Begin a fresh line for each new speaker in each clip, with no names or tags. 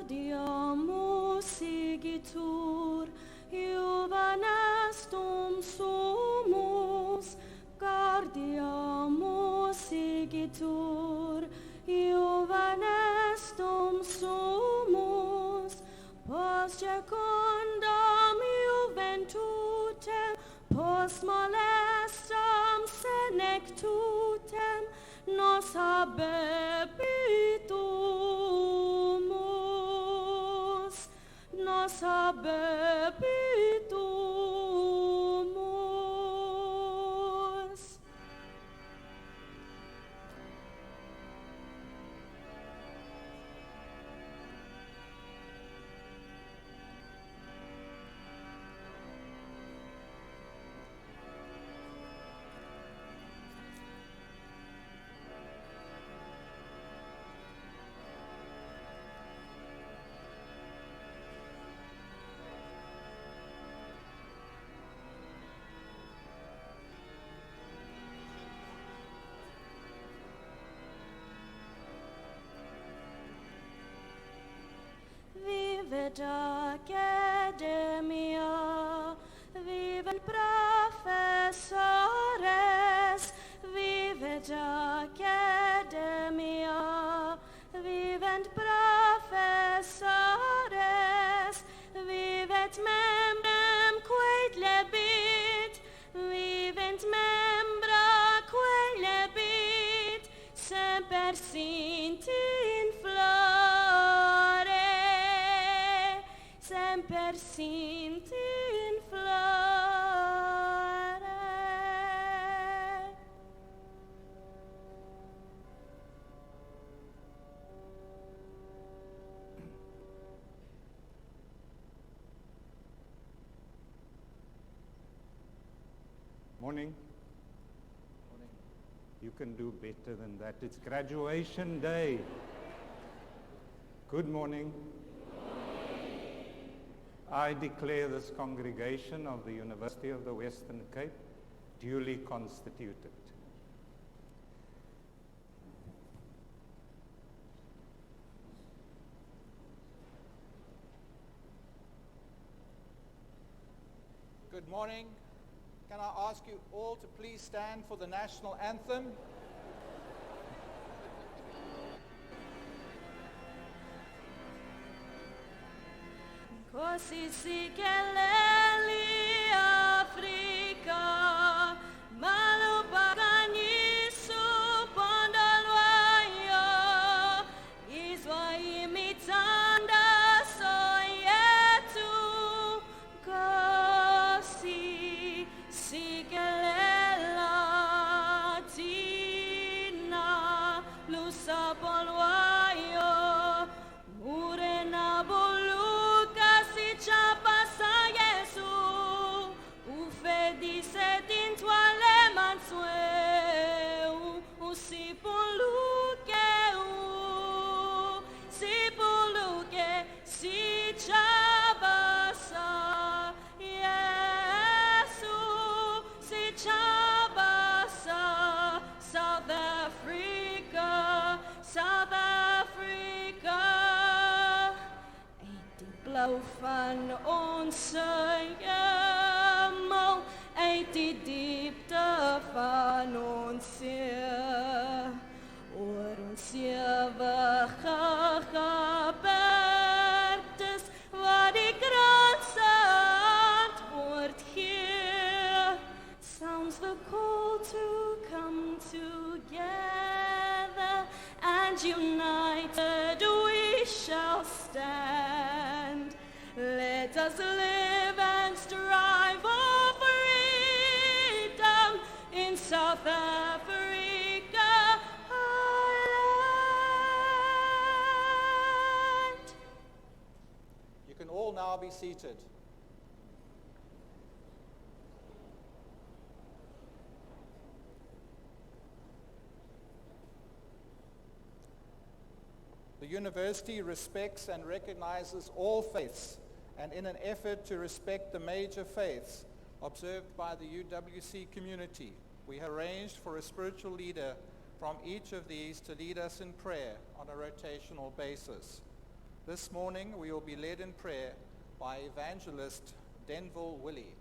Gaudiamus igitur, Juvenestum sumus. Gaudiamus igitur, Juvenestum sumus. Post secundam juventutem, post molestam senectutem, nos habebitumus, nos habebitumus. Vivet academia, vivent professores, vivet academia, vivent professores, vivet membrem quae lebit, vivent membra quae lebit, semper sint in flore, semper sint in flore.
Morning. You can do better than that. It's graduation day. Good morning. I declare this congregation of the University of the Western Cape duly constituted.
Good morning. Can I ask you all to please stand for the national anthem?
Così si geleli Africa, malupagani supondalwayo, iswa imitanda soyetu, così si gelela tina, lusapolwayo, murena bolu. Chapasa Yesu, ufedise din toale mansue, si puluke, si chabasa Yesu, si chabasa South Africa, South Africa. Blauw van onze hemel, uit die diepte van ons ziel, oor ons ewige gebergtes, waar die grootste antwoord gee. Sounds the call to come together, and united we shall stand. Let us live and strive for freedom in South Africa, our land.
You can all now be seated. The university respects and recognizes all faiths, and in an effort to respect the major faiths observed by the UWC community, we have arranged for a spiritual leader from each of these to lead us in prayer on a rotational basis. This morning we will be led in prayer by evangelist Denville Willie.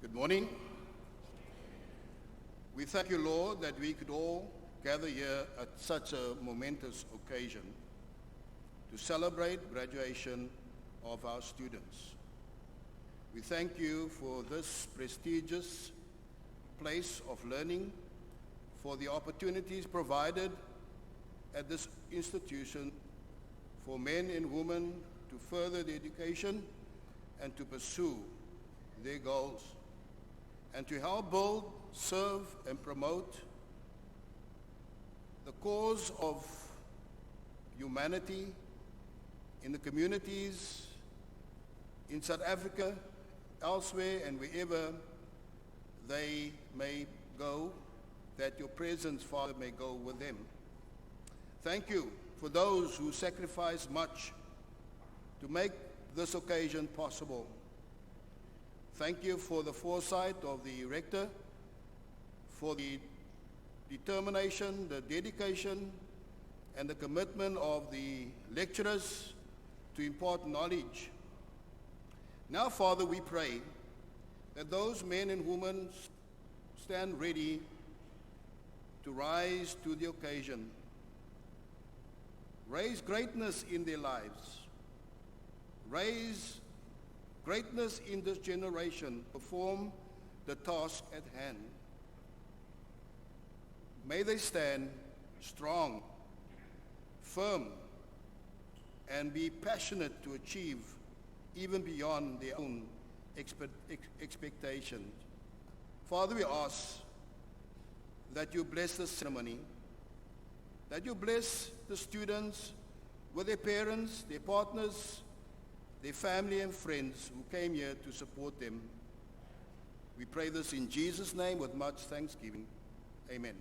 Good morning. We thank you, Lord, that we could all gather here at such a momentous occasion to celebrate graduation of our students. We thank you for this prestigious place of learning, for the opportunities provided at this institution for men and women to further their education and to pursue their goals, and to help build, serve, and promote the cause of humanity in the communities in South Africa, elsewhere, and wherever they may go, that your presence, Father, may go with them. Thank you for those who sacrificed much to make this occasion possible. Thank you for the foresight of the rector, for the determination, the dedication, and the commitment of the lecturers to impart knowledge. Now, Father, we pray that those men and women stand ready to rise to the occasion, raise greatness in their lives, raise greatness in this generation, perform the task at hand. May they stand strong, firm, and be passionate to achieve even beyond their own expectations. Father, we ask that you bless the ceremony, that you bless the students with their parents, their partners, their family and friends who came here to support them. We pray this in Jesus' name with much thanksgiving. Amen.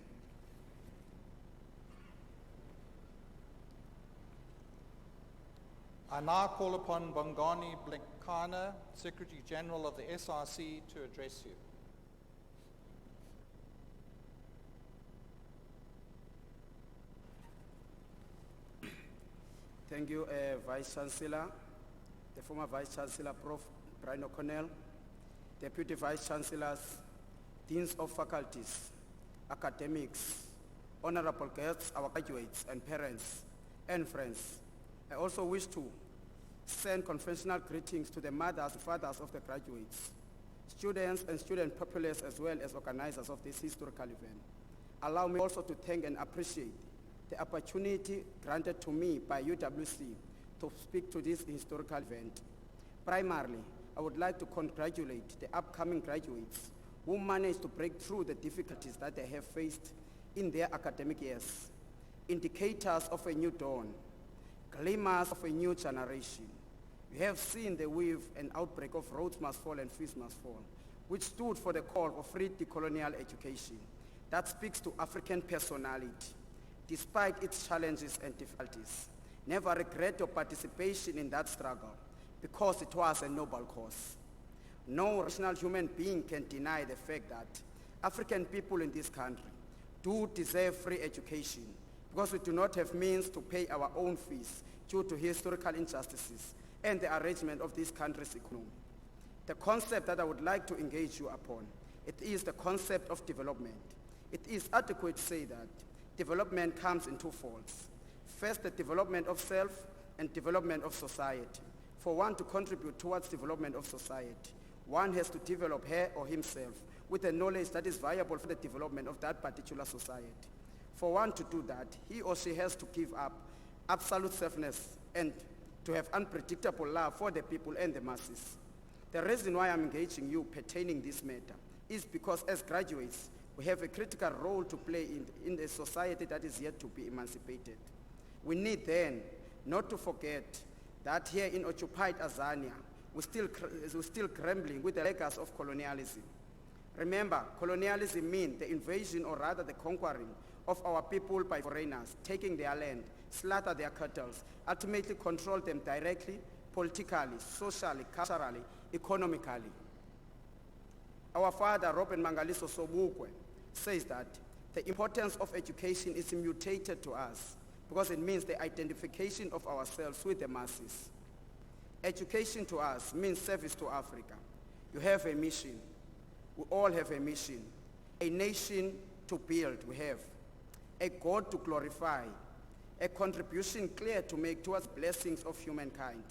I now call upon Bongani Blinkana, Secretary General of the SRC, to address you.
Thank you, Vice-Chancellor, the former Vice-Chancellor, Prof. Brian O'Connell, Deputy Vice-Chancellors, Deans of Faculties, academics, honorable guests, our graduates and parents and friends. I also wish to send conventional greetings to the mothers and fathers of the graduates, students and student populace, as well as organizers of this historical event. Allow me also to thank and appreciate the opportunity granted to me by UWC to speak to this historical event. Primarily, I would like to congratulate the upcoming graduates who managed to break through the difficulties that they have faced in their academic years. Indicators of a new dawn, glimmers of a new generation. We have seen the wave and outbreak of Rhodes Must Fall and Fees Must Fall, which stood for the call of free decolonial education that speaks to African personality, despite its challenges and difficulties. Never regret your participation in that struggle, because it was a noble cause. No rational human being can deny the fact that African people in this country do deserve free education, because we do not have means to pay our own fees due to historical injustices and the arrangement of this country's economy. The concept that I would like to engage you upon, it is the concept of development. It is adequate to say that development comes in two folds. First, the development of self and development of society. For one to contribute towards development of society, one has to develop her or himself with the knowledge that is viable for the development of that particular society. For one to do that, he or she has to give up absolute selfness and to have unpredictable love for the people and the masses. The reason why I'm engaging you pertaining this matter is because as graduates, we have a critical role to play in a society that is yet to be emancipated. We need then not to forget that here in occupied Azania, we're still grappling with the legacy of colonialism. Remember, colonialism means the invasion, or rather the conquering of our people by foreigners, taking their land, slaughter their cattle, ultimately control them directly, politically, socially, culturally, economically. Our father, Robert Mangaliso Sobukwe, says that The importance of education is mutated to us because it means the identification of ourselves with the masses. Education to us means service to Africa. You have a mission. We all have a mission. A nation to build, we have. A God to glorify. A contribution clear to make towards blessings of humankind.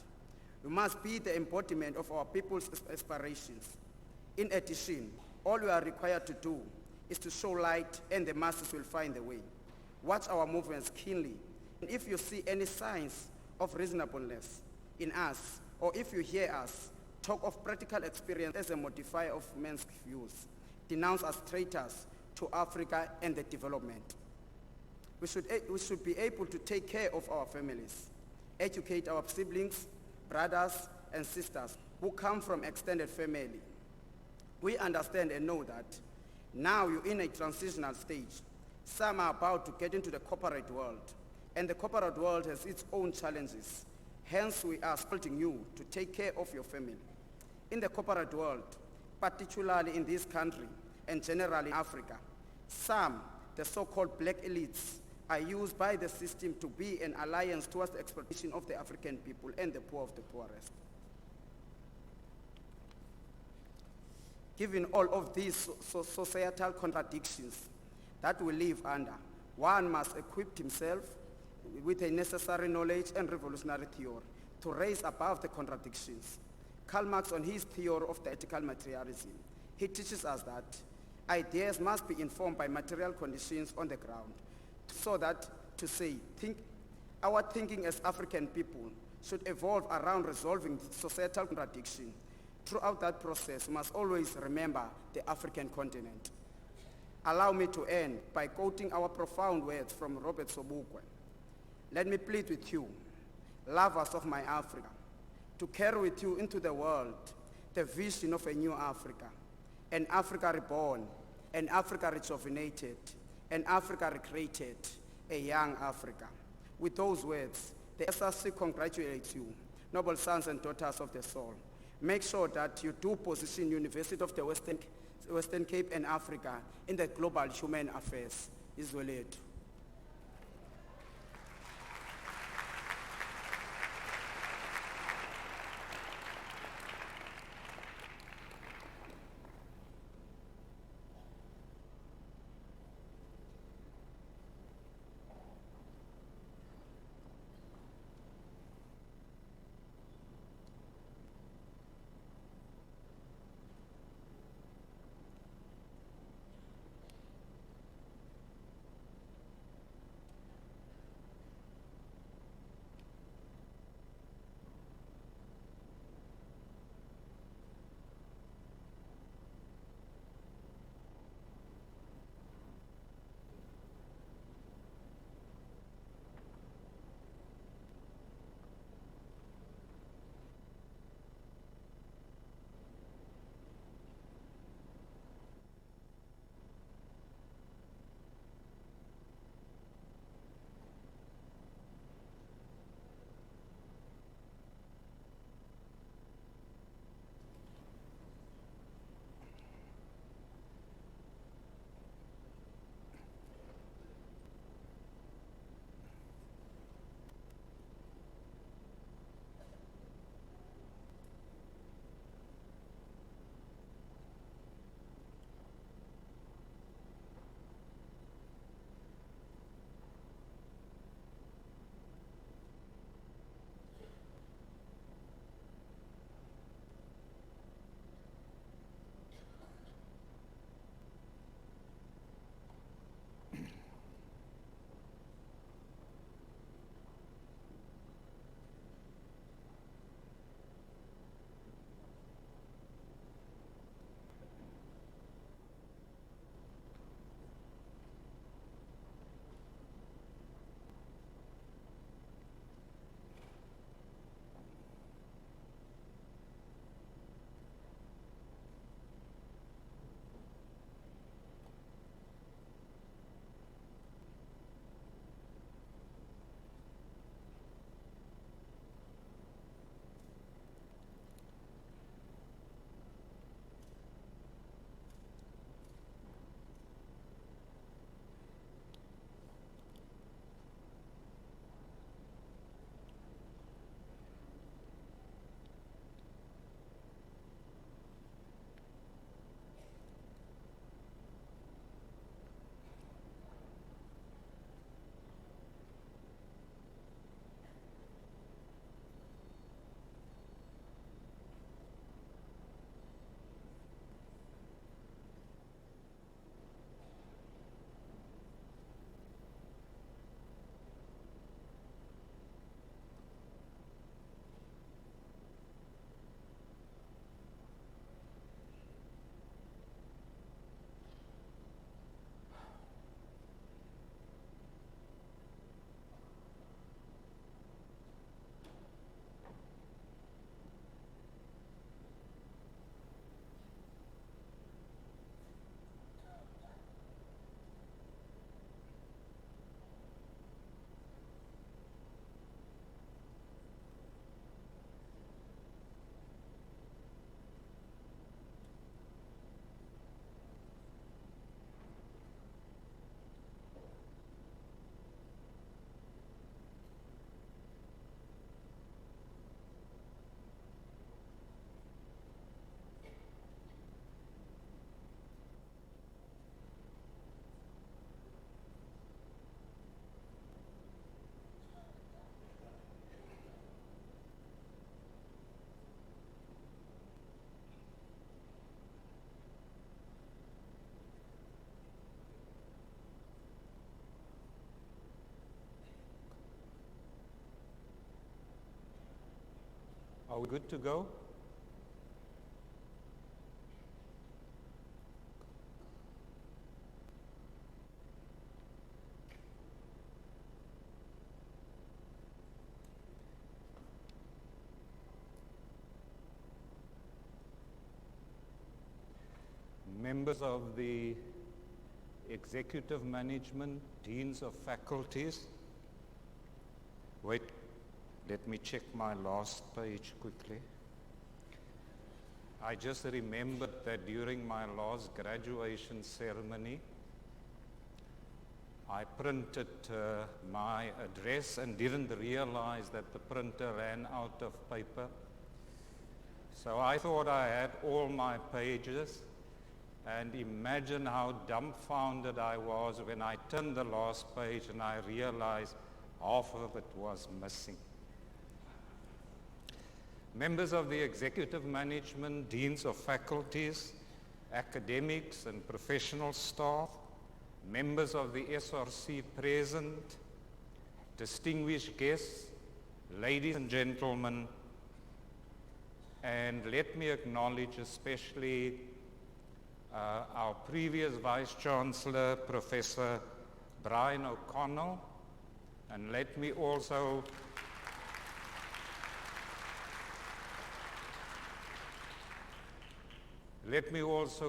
We must be the embodiment of our people's aspirations. In addition, all we are required to do is to show light and the masses will find the way. Watch our movements keenly. And if you see any signs of reasonableness in us, or if you hear us talk of practical experience as a modifier of men's views, denounce as traitors to Africa and the development. We should be able to take care of our families, educate our siblings, brothers and sisters who come from extended family. We understand and know that now you're in a transitional stage. Some are about to get into the corporate world, and the corporate world has its own challenges. Hence, we are asking you to take care of your family. In the corporate world, particularly in this country and generally in Africa, some, the so-called black elites, are used by the system to be an alliance towards the exploitation of the African people and the poor of the poorest. Given all of these societal contradictions that we live under, one must equip himself with a necessary knowledge and revolutionary theory to raise above the contradictions. Karl Marx, on his theory of the ethical materialism, he teaches us that ideas must be informed by material conditions on the ground, so that, to say, our thinking as African people should evolve around resolving societal contradiction. Throughout that process, we must always remember the African continent. Allow me to end by quoting our profound words from Robert Sobukwe. Let me plead with you, lovers of my Africa, to carry with you into the world the vision of a new Africa, an Africa reborn, an Africa rejuvenated, an Africa recreated, a young Africa. With those words, the SRC congratulates you, noble sons and daughters of the soul. Make sure that you do position University of the Western Cape and Africa in the global human affairs. Israel.
Are we good to go? Members of the executive management, deans of faculties. Wait, let me check my last page quickly. I just remembered that during my last graduation ceremony, I printed my address and didn't realize that the printer ran out of paper. So I thought I had all my pages. And imagine how dumbfounded I was when I turned the last page and I realized half of it was missing. Members of the executive management, deans of faculties, academics and professional staff, members of the SRC present, distinguished guests, ladies and gentlemen, and let me acknowledge especially our previous Vice-Chancellor, Professor Brian O'Connell, and let me also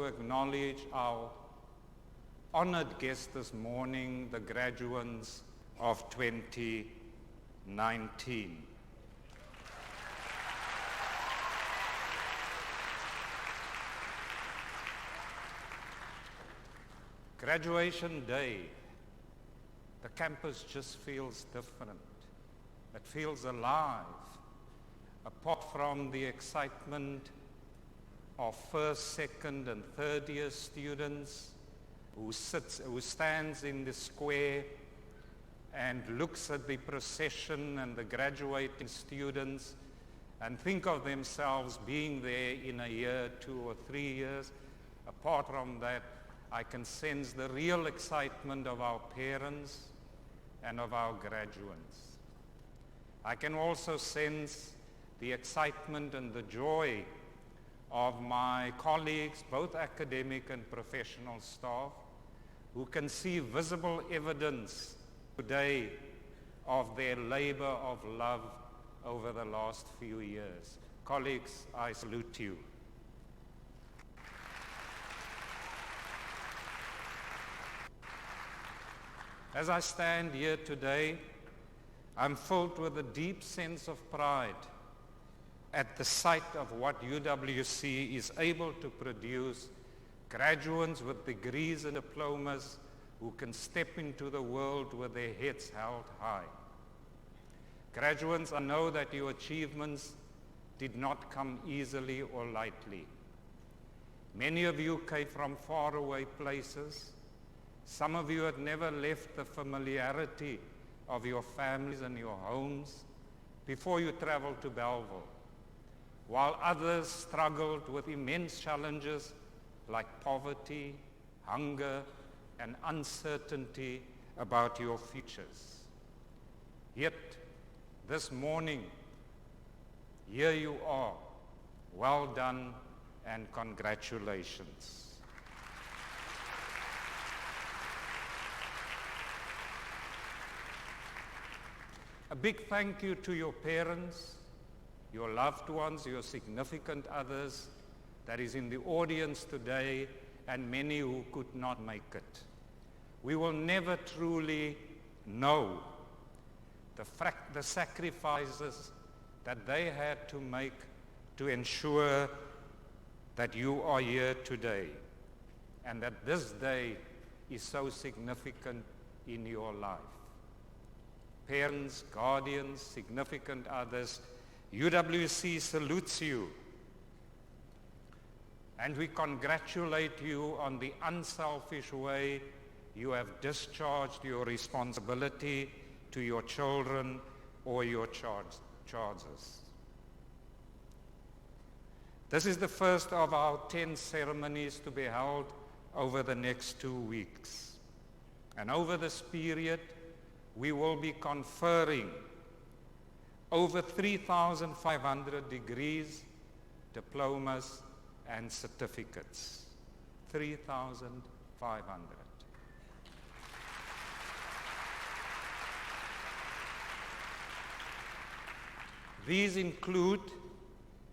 acknowledge our honored guests this morning, the graduates of 2019. Graduation day, the campus just feels different. It feels alive. Apart from the excitement of first, second, and third year students who stands in the square and looks at the procession and the graduating students and think of themselves being there in a year, 2 or 3 years. Apart from that, I can sense the real excitement of our parents and of our graduates. I can also sense the excitement and the joy of my colleagues, both academic and professional staff, who can see visible evidence today of their labor of love over the last few years. Colleagues, I salute you. As I stand here today, I'm filled with a deep sense of pride at the sight of what UWC is able to produce, graduates with degrees and diplomas who can step into the world with their heads held high. Graduates, I know that your achievements did not come easily or lightly. Many of you came from faraway places. Some of you had never left the familiarity of your families and your homes before you traveled to Belleville, while others struggled with immense challenges like poverty, hunger, and uncertainty about your futures. Yet, this morning, here you are. Well done and congratulations. A big thank you to your parents, your loved ones, your significant others that is in the audience today, and many who could not make it. We will never truly know the sacrifices that they had to make to ensure that you are here today and that this day is so significant in your life. Parents, guardians, significant others, UWC salutes you, and we congratulate you on the unselfish way you have discharged your responsibility to your children or your charges. This is the first of our 10 ceremonies to be held over the next 2 weeks. And over this period, we will be conferring over 3,500 degrees, diplomas, and certificates. 3,500. These include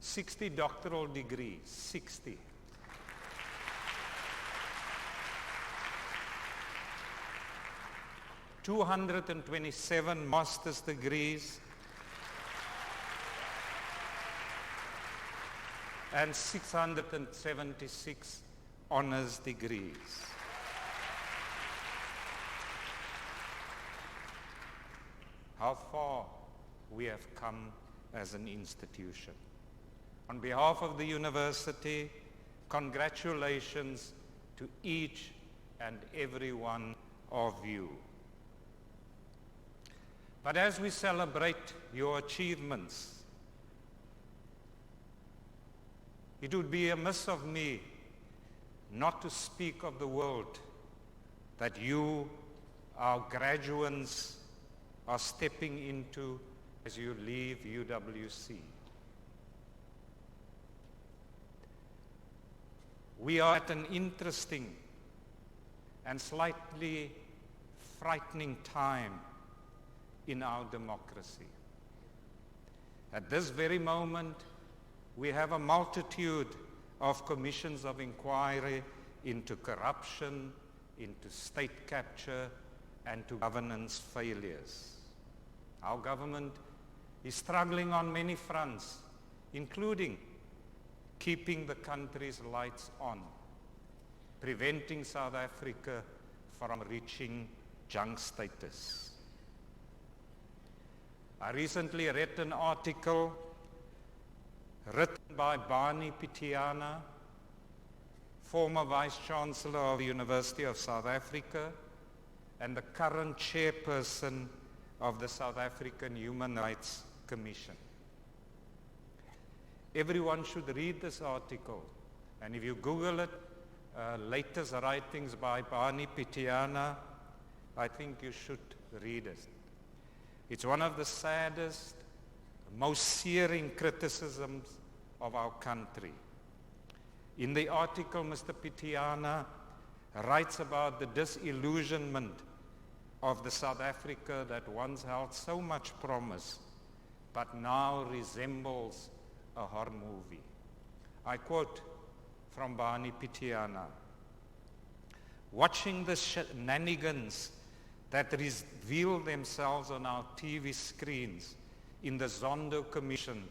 60 doctoral degrees, 60. $227 master's degrees and 676 honors degrees. How far we have come as an institution. On behalf of the university, congratulations to each and every one of you. But as we celebrate your achievements, it would be amiss of me not to speak of the world that you, our graduates, are stepping into as you leave UWC. We are at an interesting and slightly frightening time in our democracy. At this very moment, we have a multitude of commissions of inquiry into corruption, into state capture, and to governance failures. Our government is struggling on many fronts, including keeping the country's lights on, preventing South Africa from reaching junk status. I recently read an article written by Barney Pitiana, former Vice-Chancellor of the University of South Africa and the current chairperson of the South African Human Rights Commission. Everyone should read this article, and if you Google it, latest writings by Barney Pitiana, I think you should read it. It's one of the saddest, most searing criticisms of our country. In the article, Mr. Pitiana writes about the disillusionment of the South Africa that once held so much promise, but now resembles a horror movie. I quote from Barney Pitiana: "Watching the shenanigans that reveal themselves on our TV screens in the Zondo Commission,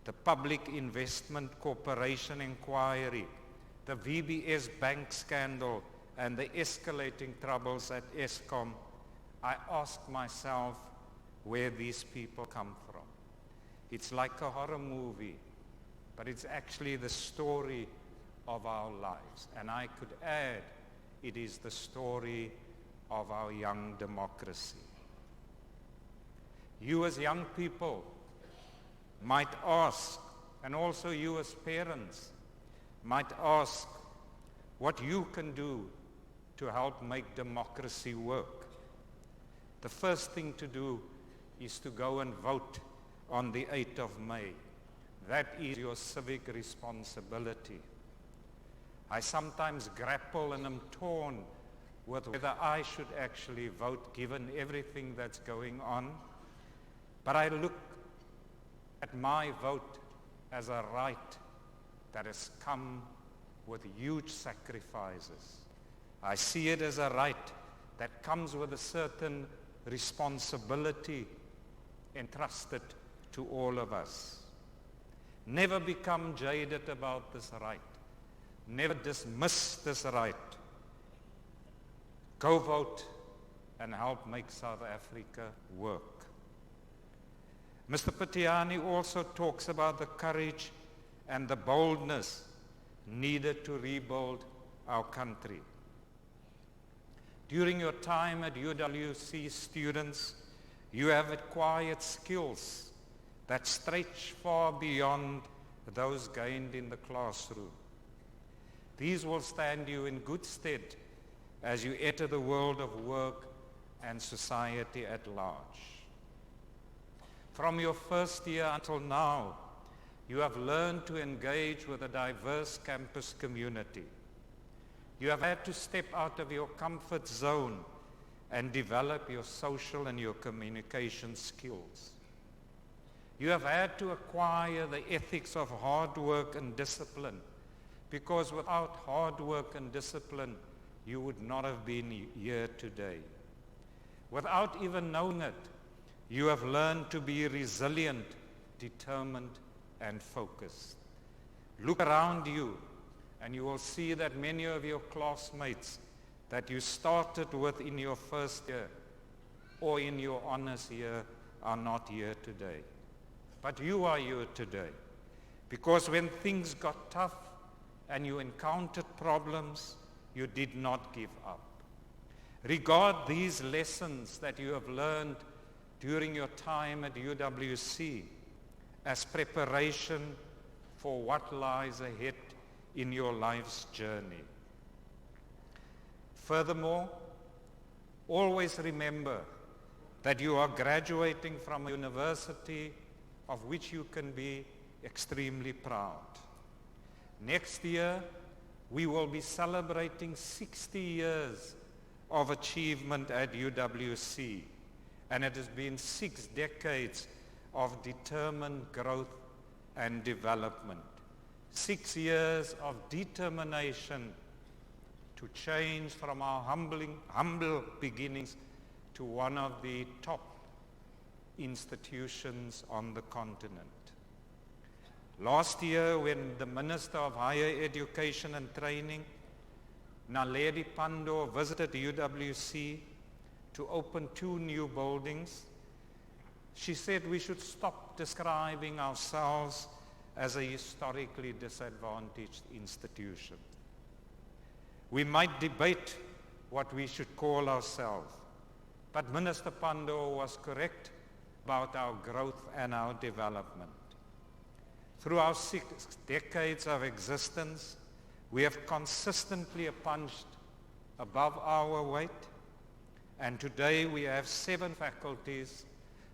the Public Investment Corporation inquiry, the VBS bank scandal, and the escalating troubles at Eskom, I ask myself where these people come from. It's like a horror movie, but it's actually the story of our lives. And I could add, it is the story of our young democracy. You as young people might ask, and also you as parents might ask, what you can do to help make democracy work. The first thing to do is to go and vote on the 8th of May. That is your civic responsibility. I sometimes grapple and am torn with whether I should actually vote given everything that's going on. But I look at my vote as a right that has come with huge sacrifices. I see it as a right that comes with a certain responsibility entrusted to all of us. Never become jaded about this right. Never dismiss this right. Go vote and help make South Africa work. Mr. Pitiani also talks about the courage and the boldness needed to rebuild our country. During your time at UWC, students, you have acquired skills that stretch far beyond those gained in the classroom. These will stand you in good stead as you enter the world of work and society at large. From your first year until now, you have learned to engage with a diverse campus community. You have had to step out of your comfort zone and develop your social and your communication skills. You have had to acquire the ethics of hard work and discipline, because without hard work and discipline, you would not have been here today. Without even knowing it, you have learned to be resilient, determined, and focused. Look around you, and you will see that many of your classmates that you started with in your first year or in your honors year are not here today. But you are here today because when things got tough and you encountered problems, you did not give up. Regard these lessons that you have learned during your time at UWC as preparation for what lies ahead in your life's journey. Furthermore, always remember that you are graduating from a university of which you can be extremely proud. Next year, we will be celebrating 60 years of achievement at UWC, and it has been 6 decades of determined growth and development. 6 years of determination to change from our humble beginnings to one of the top institutions on the continent. Last year, when the Minister of Higher Education and Training, Naledi Pandor, visited UWC to open 2 new buildings, she said we should stop describing ourselves as a historically disadvantaged institution. We might debate what we should call ourselves, but Minister Pandor was correct about our growth and our development. Through our 6 decades of existence, we have consistently punched above our weight, and today we have 7 faculties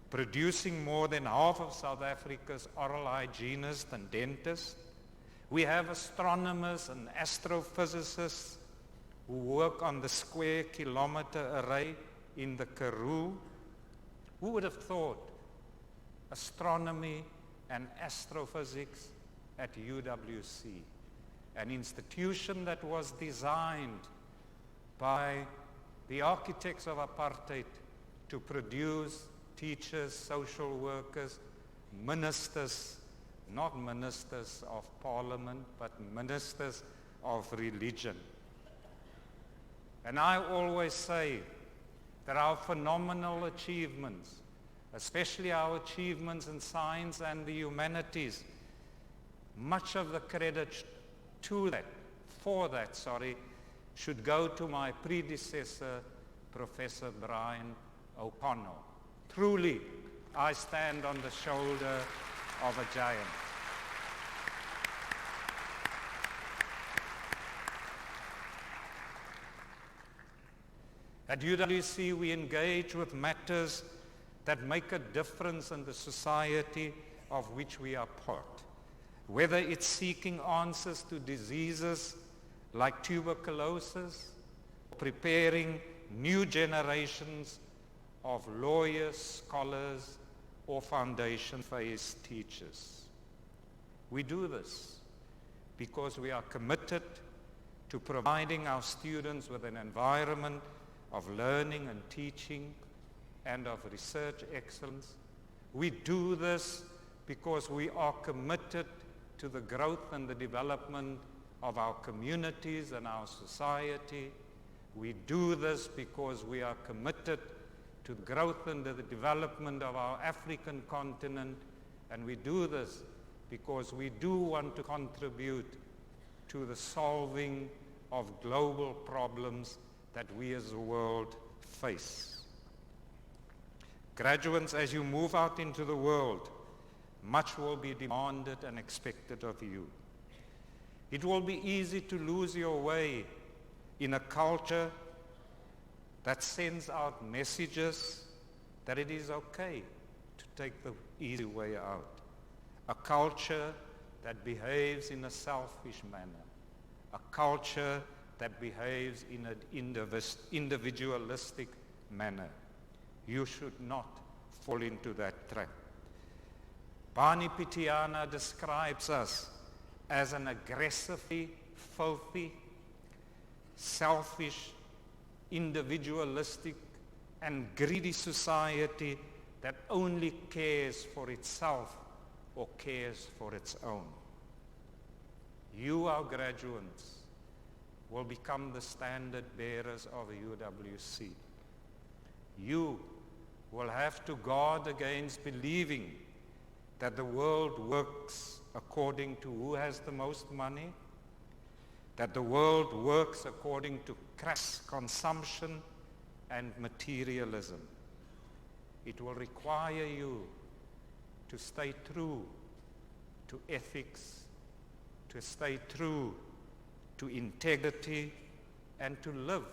producing more than half of South Africa's oral hygienists and dentists. We have astronomers and astrophysicists who work on the square kilometer array in the Karoo. Who would have thought astronomy and astrophysics at UWC, an institution that was designed by the architects of apartheid to produce teachers, social workers, ministers, not ministers of parliament, but ministers of religion. And I always say that our phenomenal achievements, especially our achievements in science and the humanities, much of the credit for that, should go to my predecessor, Professor Brian O'Connell. Truly, I stand on the shoulder of a giant. At UWC, we engage with matters that make a difference in the society of which we are part. Whether it's seeking answers to diseases like tuberculosis, preparing new generations of lawyers, scholars, or foundation phase teachers. We do this because we are committed to providing our students with an environment of learning and teaching and of research excellence. We do this because we are committed to the growth and the development of our communities and our society. We do this because we are committed to the growth and the development of our African continent, and we do this because we do want to contribute to the solving of global problems that we as a world face. Graduates, as you move out into the world, much will be demanded and expected of you. It will be easy to lose your way in a culture that sends out messages that it is okay to take the easy way out. A culture that behaves in a selfish manner. A culture that behaves in an individualistic manner. You should not fall into that trap. Bani Pitiana describes us as an aggressively filthy, selfish, individualistic, and greedy society that only cares for itself or cares for its own. You, our graduates, will become the standard bearers of UWC. You will have to guard against believing that the world works according to who has the most money, that the world works according to crass consumption and materialism. It will require you to stay true to ethics, to stay true to integrity, and to live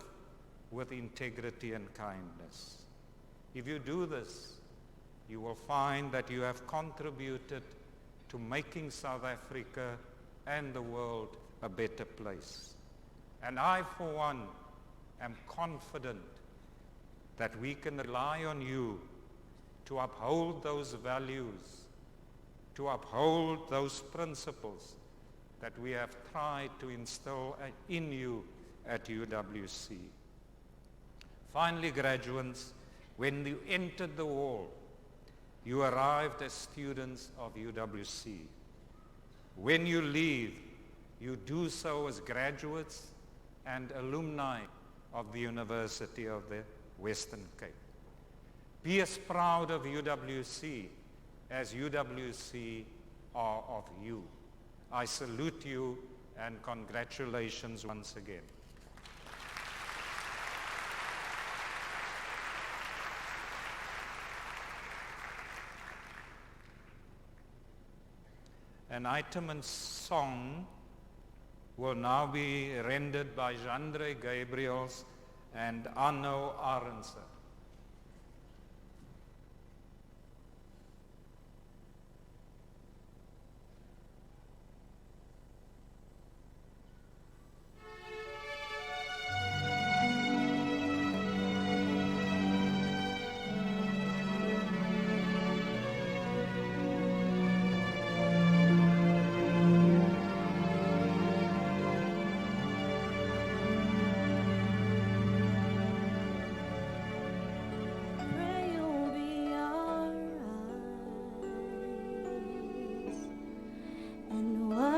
with integrity and kindness. If you do this, you will find that you have contributed to making South Africa and the world a better place. And I, for one, am confident that we can rely on you to uphold those values, to uphold those principles that we have tried to instill in you at UWC. Finally, graduates, when you entered the wall, you arrived as students of UWC. When you leave, you do so as graduates and alumni of the University of the Western Cape. Be as proud of UWC as UWC are of you. I salute you and congratulations once again. An item and song will now be rendered by Jandre Gabriels and Arno Arendse.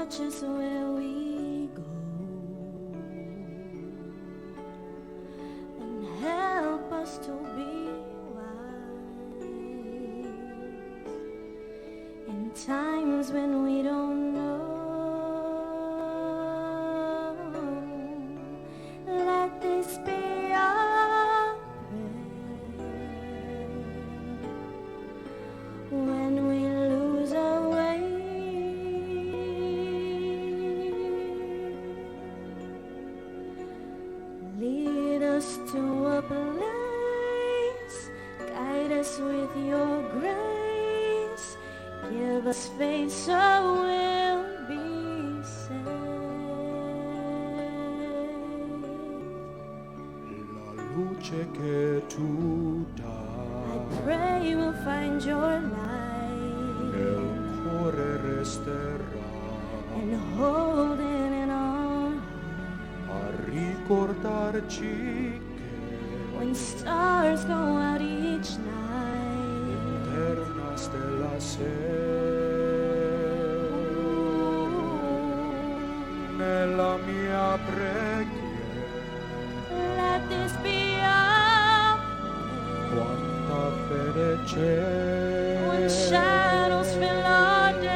Just where we go and help us to be wise in times when we don't know. Let this be our prayer when we lose our way. Lead us to a place, guide us with your grace, give us faith so we'll be saved.
La luce che tu
I
dai
pray we'll find your light
nel cuore resterà
and hold it in our
a ricordarci che
when stars go out each night.
eterna stella sei nella mia preghiera.
Let this be our
Quanta fede c'è
when shadows fill our day.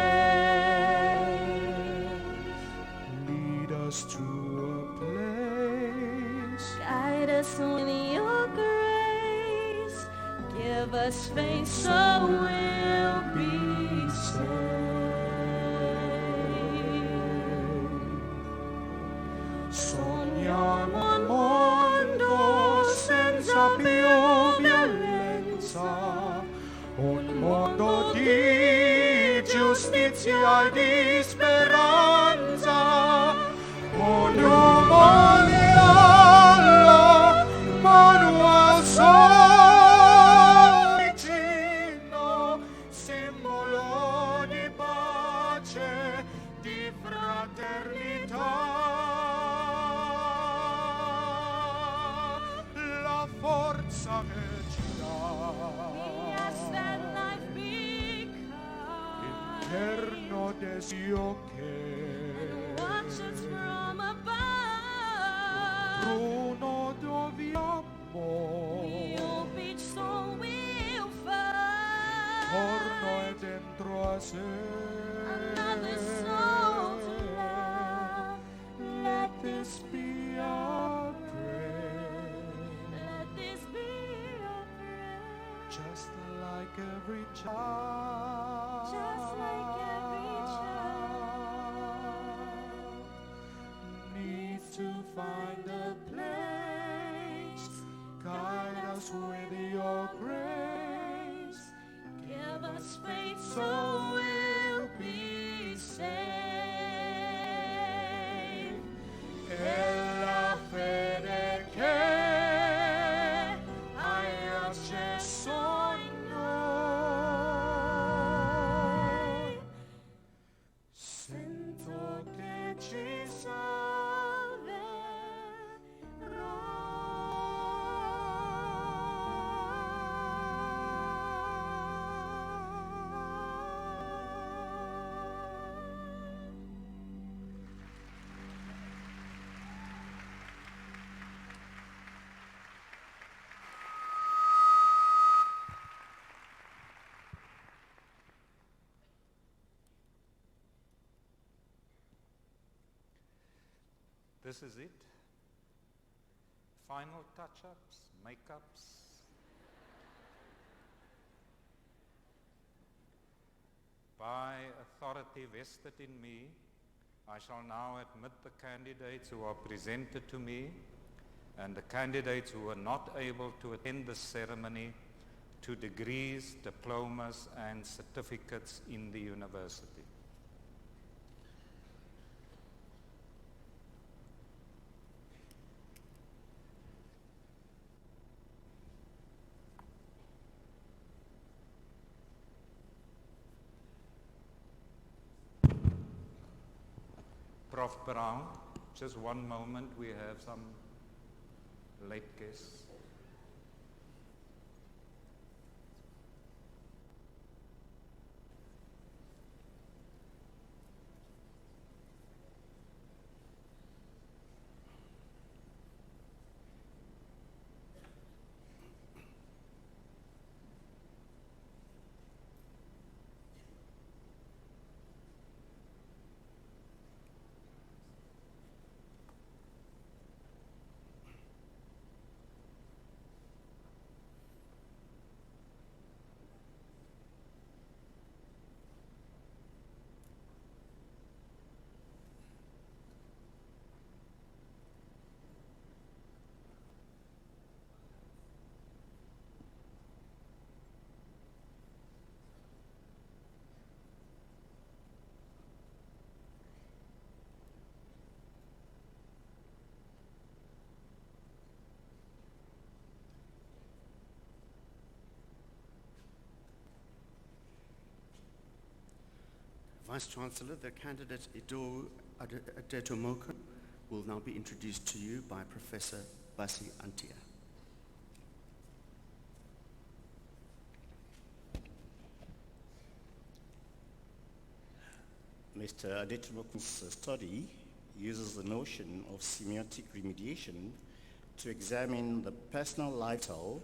lead us to a place
Guide us with your grace. Give us faith so we'll be saved.
Sogniamo un mondo senza più violenza, un mondo di giustizia e di speranza, un alla mano al sole vicino, simbolo di pace, di fraternità. La forza che ci dà
Yes, that life becomes
interno desio che
watches from above.
trono dobbiamo
We'll beach so we'll find
torno e dentro a sé.
another soul to love. Let
This be our prayer,
let this be your prayer.
just like every child.
Just like every child
needs to find a place. Guide us with your grace.
give us faith so we'll be saved.
E la fede che hai acceso in noi, sento che ci
This is it. Final touch-ups, makeups. By authority vested in me, I shall now admit the candidates who are presented to me and the candidates who were not able to attend the ceremony to degrees, diplomas, and certificates in the university. Prof. Brown, just one moment, we have some late guests.
Vice-Chancellor, the candidate Ido Adetomoku will now be introduced to you by Professor Basi Antia.
Mr. Adetomoku's study uses the notion of semiotic remediation to examine the personal lifestyle,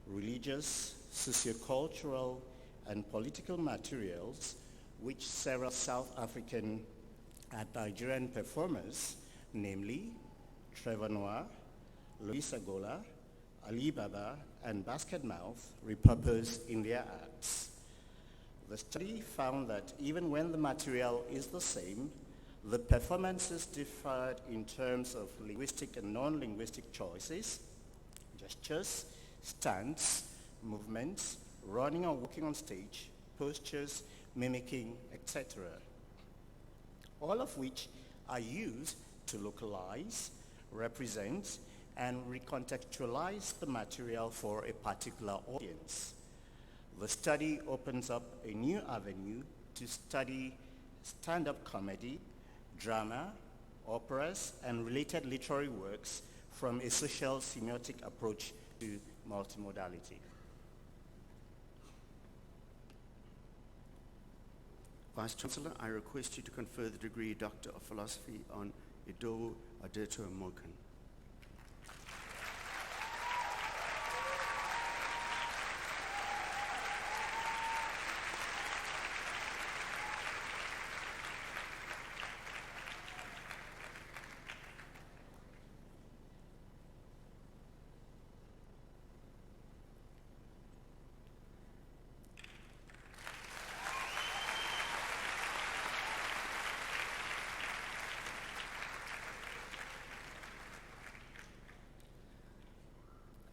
religious, sociocultural, and political materials which several South African and Nigerian performers, namely Trevor Noah, Louis Agola, Ali Baba, and Basket Mouth, repurpose in their acts. The study found that even when the material is the same, the performances differed in terms of linguistic and non-linguistic choices, gestures, stance, movements, running or walking on stage, postures, mimicking, etc. All of which are used to localize, represent, and recontextualize the material for a particular audience. The study opens up a new avenue to study stand-up comedy, drama, operas, and related literary works from a social semiotic approach to multimodality.
Vice-Chancellor, I request you to confer the degree Doctor of Philosophy on Ido Adeto Mokan.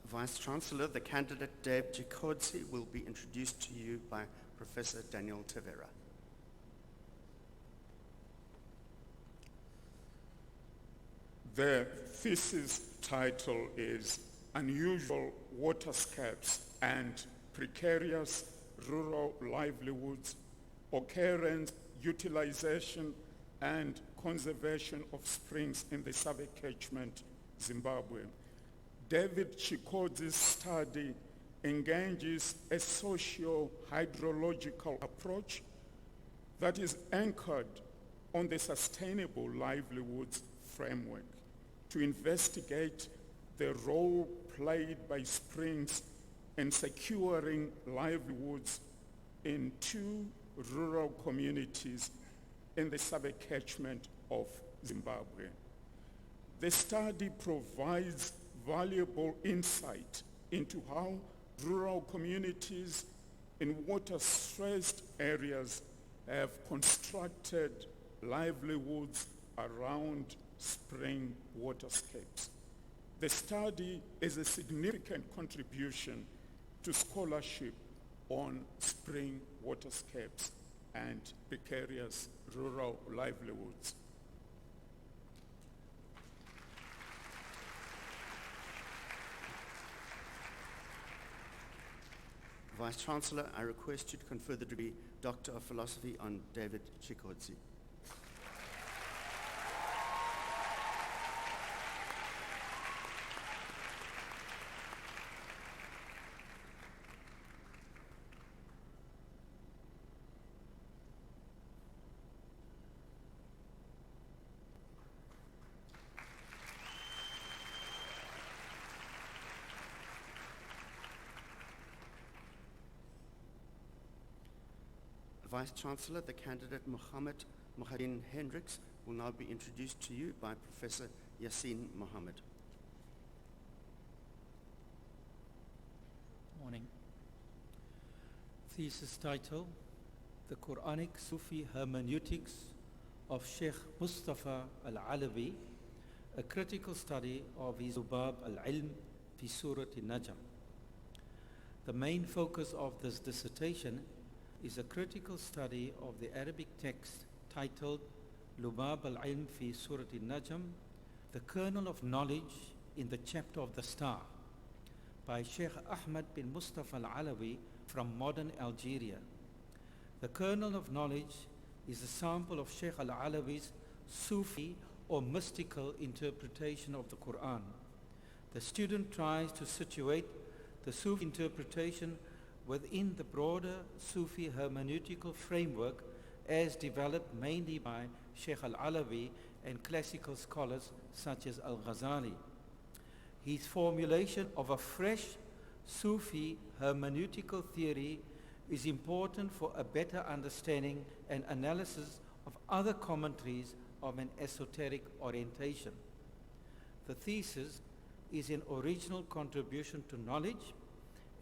Vice-Chancellor, the candidate Deb Chikodzi will be introduced to you by Professor Daniel Tavera.
The thesis title is Unusual Waterscapes and Precarious Rural Livelihoods, Occurrence, Utilization and Conservation of Springs in the Civic Catchment, Zimbabwe. David Chikodzi's study engages a socio-hydrological approach that is anchored on the Sustainable Livelihoods framework to investigate the role played by springs in securing livelihoods in 2 rural communities in the Civic catchment of Zimbabwe. The study provides valuable insight into how rural communities in water-stressed areas have constructed livelihoods around spring waterscapes. The study is a significant contribution to scholarship on spring waterscapes and precarious rural livelihoods.
Vice-Chancellor, I request you to confer the degree Doctor of Philosophy on David Chikodzi. Vice-Chancellor, the candidate Mohammed Mohadin Hendricks will now be introduced to you by Professor Yassin Mohammed.
Morning. Thesis title, The Quranic Sufi Hermeneutics of Sheikh Mustafa Al-Alawi, a critical study of his Lubab al-Ilm fi Surat al-Najm. The main focus of this dissertation is a critical study of the Arabic text titled Lubab al-Ilm fi Surat al-Najm, the kernel of knowledge in the chapter of the star, by Sheikh Ahmad bin Mustafa al-Alawi from modern Algeria. The kernel of knowledge is a sample of Sheikh al-Alawi's Sufi or mystical interpretation of the Quran. The student tries to situate the Sufi interpretation within the broader Sufi hermeneutical framework as developed mainly by Sheikh al-Alawi and classical scholars such as al-Ghazali. His formulation of a fresh Sufi hermeneutical theory is important for a better understanding and analysis of other commentaries of an esoteric orientation. The thesis is an original contribution to knowledge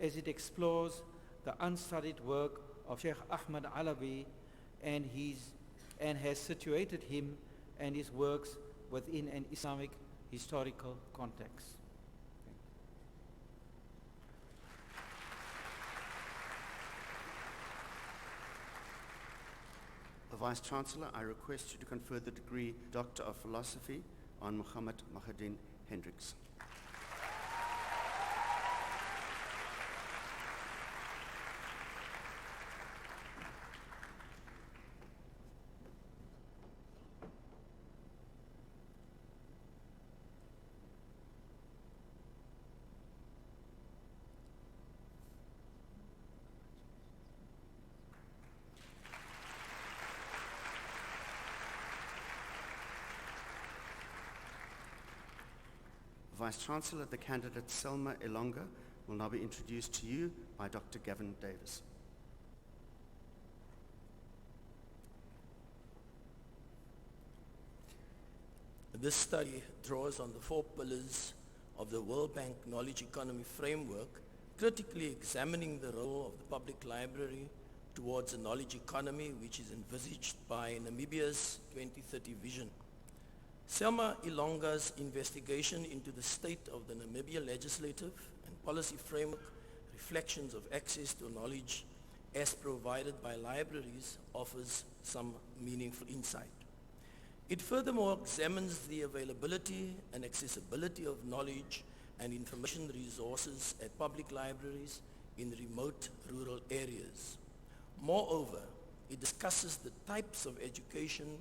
as it explores the unstudied work of Sheikh Ahmad Alawi and has situated him and his works within an Islamic historical context.
Vice-Chancellor, I request you to confer the degree Doctor of Philosophy on Muhammad Mahadin Hendricks. Vice-Chancellor, the candidate Selma Elonga will now be introduced to you by Dr. Gavin Davis.
This study draws on the 4 pillars of the World Bank Knowledge Economy Framework, critically examining the role of the public library towards a knowledge economy which is envisaged by Namibia's 2030 vision. Selma Ilonga's investigation into the state of the Namibia legislative and policy framework, reflections of access to knowledge as provided by libraries, offers some meaningful insight. It furthermore examines the availability and accessibility of knowledge and information resources at public libraries in remote rural areas. Moreover, it discusses the types of education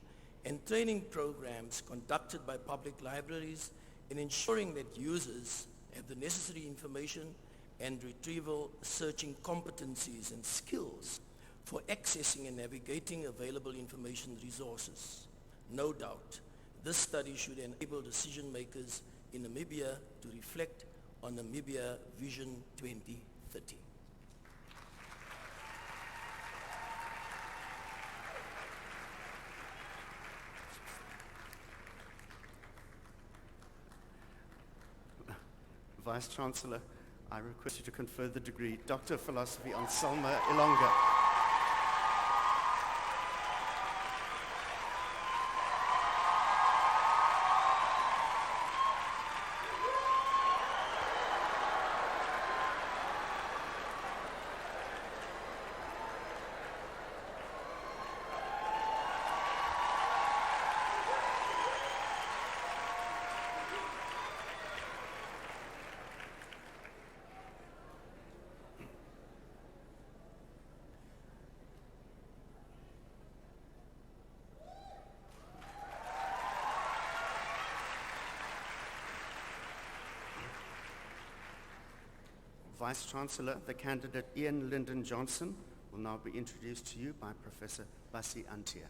and training programs conducted by public libraries in ensuring that users have the necessary information and retrieval searching competencies and skills for accessing and navigating available information resources. No doubt, this study should enable decision makers in Namibia to reflect on Namibia Vision 2030.
Vice-Chancellor, I request you to confer the degree Doctor of Philosophy on Selma Ilonga. Vice-Chancellor, the candidate Ian Lyndon Johnson will now be introduced to you by Professor Basi Antia.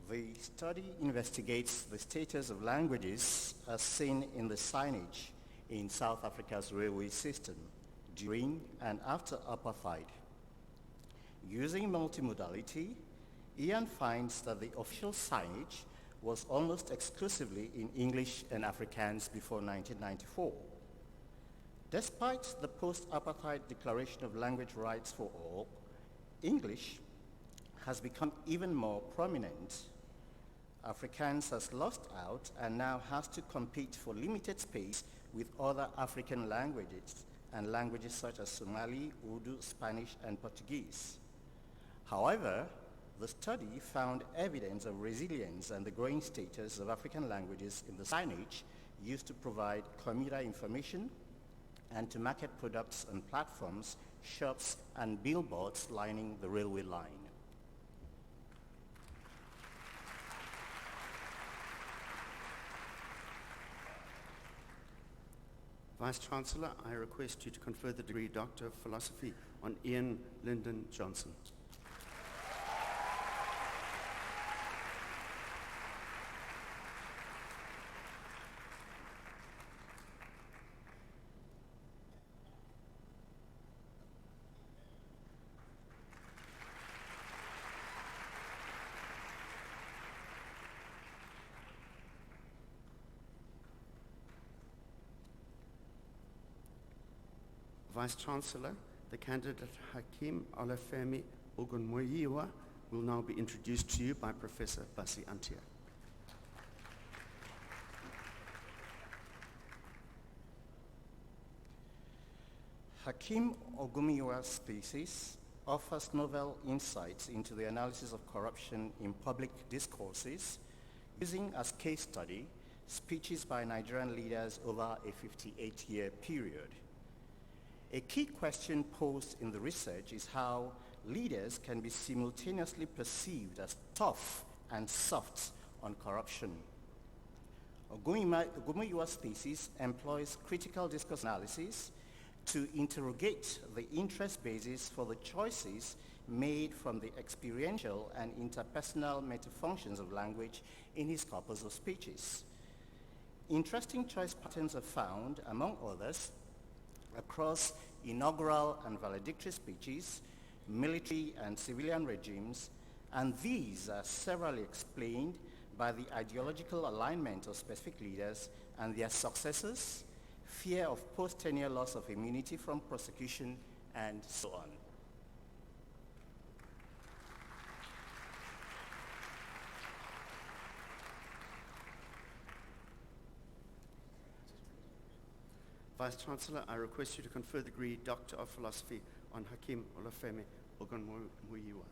The study investigates the status of languages as seen in the signage in South Africa's railway system during and after apartheid. Using multimodality, Ian finds that the official signage was almost exclusively in English and Afrikaans before 1994. Despite the post-apartheid Declaration of Language Rights for All, English has become even more prominent. Afrikaans has lost out and now has to compete for limited space with other African languages and languages such as Somali, Urdu, Spanish, and Portuguese. However, the study found evidence of resilience and the growing status of African languages in the signage used to provide commuter information and to market products on platforms, shops, and billboards lining the railway line.
Vice-Chancellor, I request you to confer the degree Doctor of Philosophy on Ian Lyndon Johnson. Vice-Chancellor, the candidate Hakim Olafemi Ogunmoyiwa will now be introduced to you by Professor Basi Antia.
Hakeem Ogumiwa's thesis offers novel insights into the analysis of corruption in public discourses, using as case study speeches by Nigerian leaders over a 58-year period. A key question posed in the research is how leaders can be simultaneously perceived as tough and soft on corruption. Ogumiwa's thesis employs critical discourse analysis to interrogate the interest basis for the choices made from the experiential and interpersonal metafunctions of language in his corpus of speeches. Interesting choice patterns are found, among others, across inaugural and valedictory speeches, military and civilian regimes, and these are severally explained by the ideological alignment of specific leaders and their successors, fear of post-tenure loss of immunity from prosecution, and so on.
Vice-Chancellor, I request you to confer the degree Doctor of Philosophy on Hakeem Olufemi Ogunmuyiwa.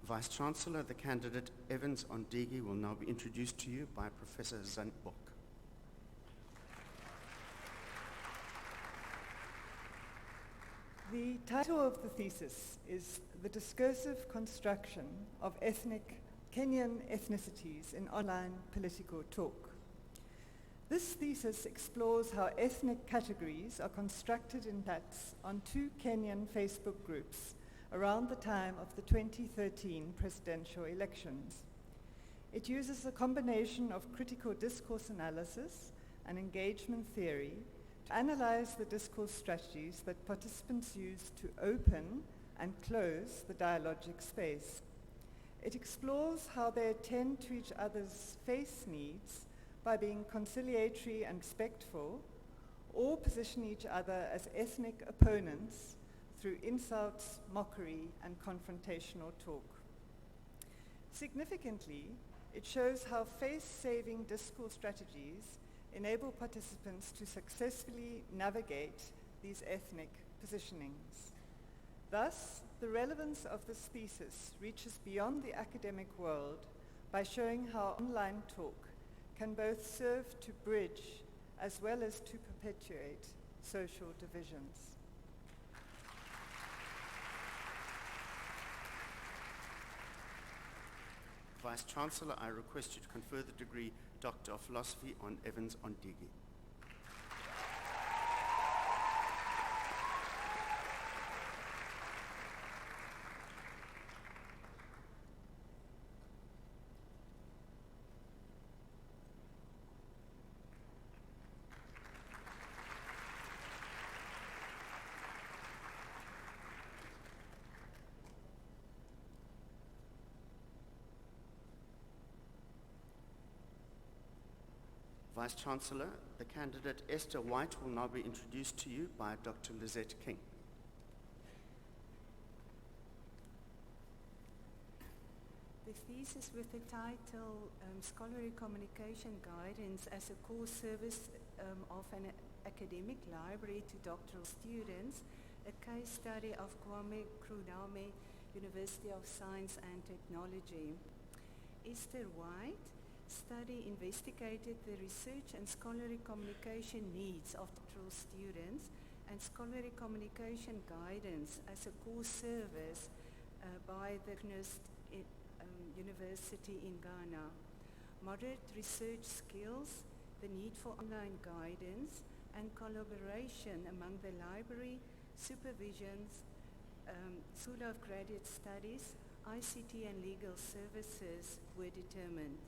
Vice-Chancellor, the candidate Evans Ondigi will now be introduced to you by Professor Zandbok.
The title of the thesis is The Discursive Construction of Kenyan Ethnicities in Online Political Talk. This thesis explores how ethnic categories are constructed in chats on two Kenyan Facebook groups around the time of the 2013 presidential elections. It uses a combination of critical discourse analysis and engagement theory to analyze the discourse strategies that participants use to open and close the dialogic space. It explores how they attend to each other's face needs by being conciliatory and respectful, or position each other as ethnic opponents through insults, mockery, and confrontational talk. Significantly, it shows how face-saving discourse strategies enable participants to successfully navigate these ethnic positionings. Thus, the relevance of this thesis reaches beyond the academic world by showing how online talk can both serve to bridge as well as to perpetuate social divisions.
Vice-Chancellor, I request you to confer the degree Doctor of Philosophy on Evans Ondigi. Vice-Chancellor, the candidate Esther White will now be introduced to you by Dr. Lizette King.
The thesis with the title Scholarly Communication Guidance as a Core Service of an Academic Library to Doctoral Students, a case study of Kwame Nkrumah, University of Science and Technology. Esther White study investigated the research and scholarly communication needs of doctoral students and scholarly communication guidance as a core service by the University in Ghana. Moderate research skills, the need for online guidance, and collaboration among the library, supervisions, School of Graduate Studies, ICT and legal services were determined.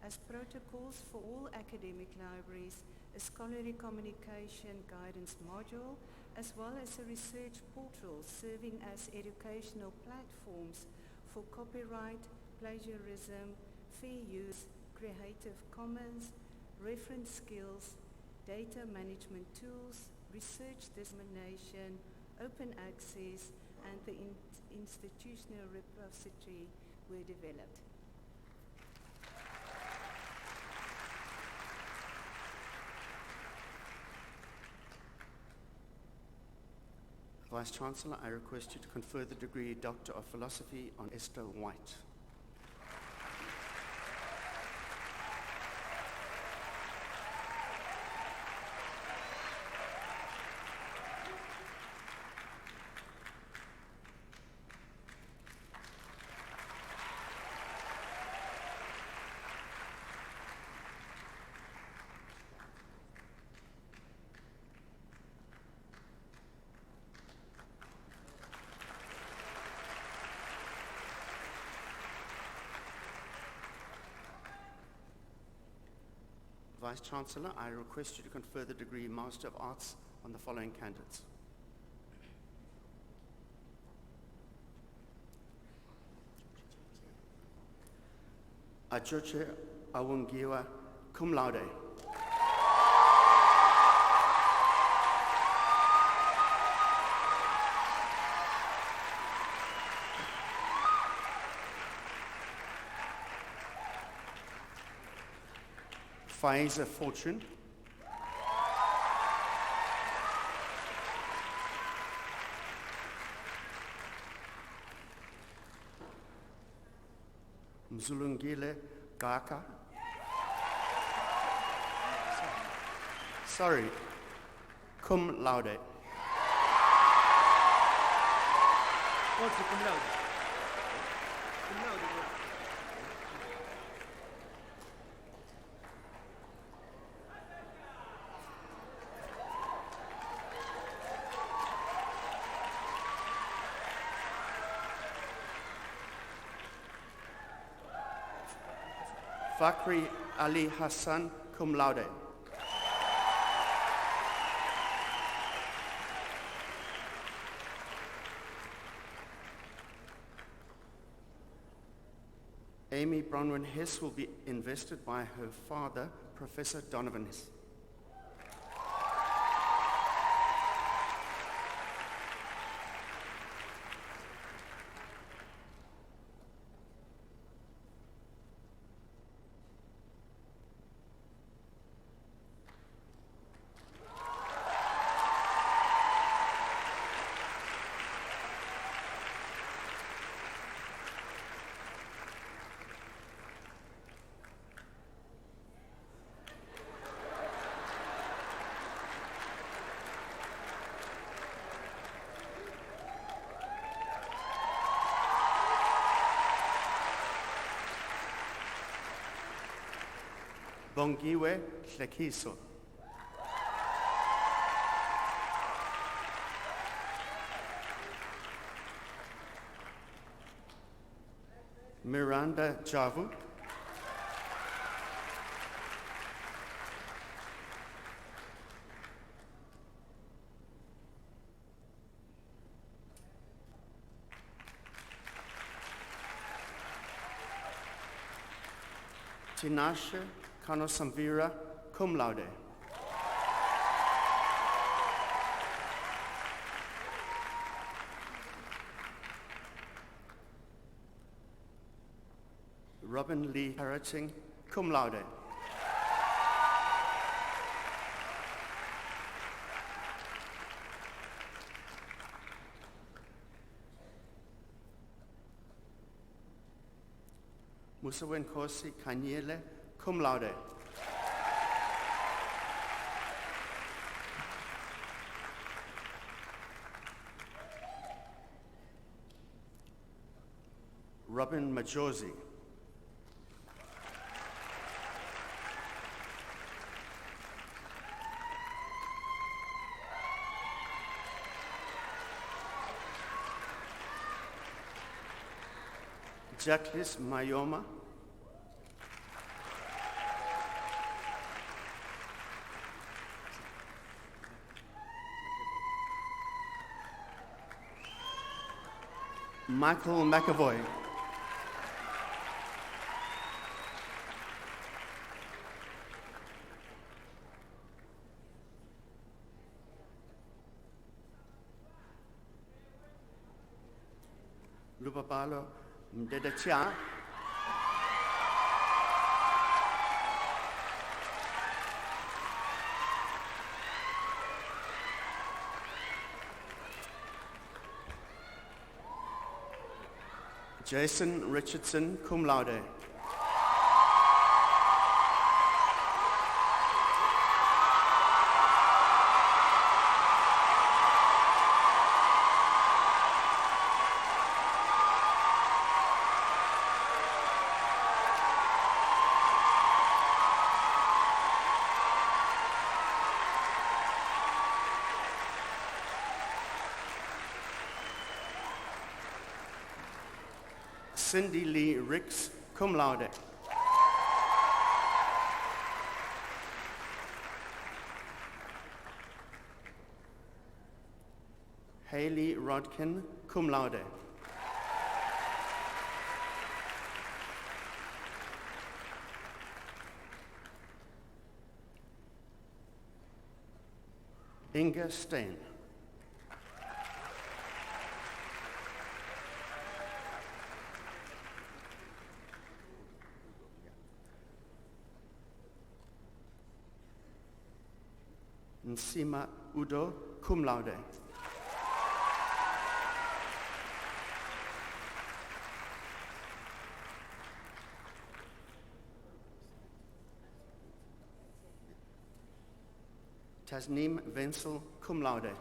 As protocols for all academic libraries, a scholarly communication guidance module, as well as a research portal serving as educational platforms for copyright, plagiarism, fair use, Creative Commons, reference skills, data management tools, research dissemination, open access, and the institutional repository were developed.
Vice-Chancellor, I request you to confer the degree Doctor of Philosophy on Esther White. Vice-Chancellor, I request you to confer the degree Master of Arts on the following candidates. Ajoche Awungiwa, cum laude. Faiza Fortune. Mzulungile Gaka. Sorry, cum laude.
What's the cum laude? Cum laude.
Fakri Ali Hassan, cum laude. Amy Bronwyn Hess will be invested by her father, Professor Donovan Hess. Bongiwe Hlekiso. Miranda Javu. Tinashe Kano Samvira, cum laude. Robin Lee Harriting, cum laude. Musawen Kosi Kanyele, cum laude. Robin Majosi. Jacqueline Mayoma. Michael McAvoy. Lubabalo Mdedetia. Jason Richardson, cum laude. Cindy Lee Ricks, cum laude. Haley Rodkin, cum laude. Inga Stein. Nsima Udo, cum laude. Tasneem Wenzel, cum laude.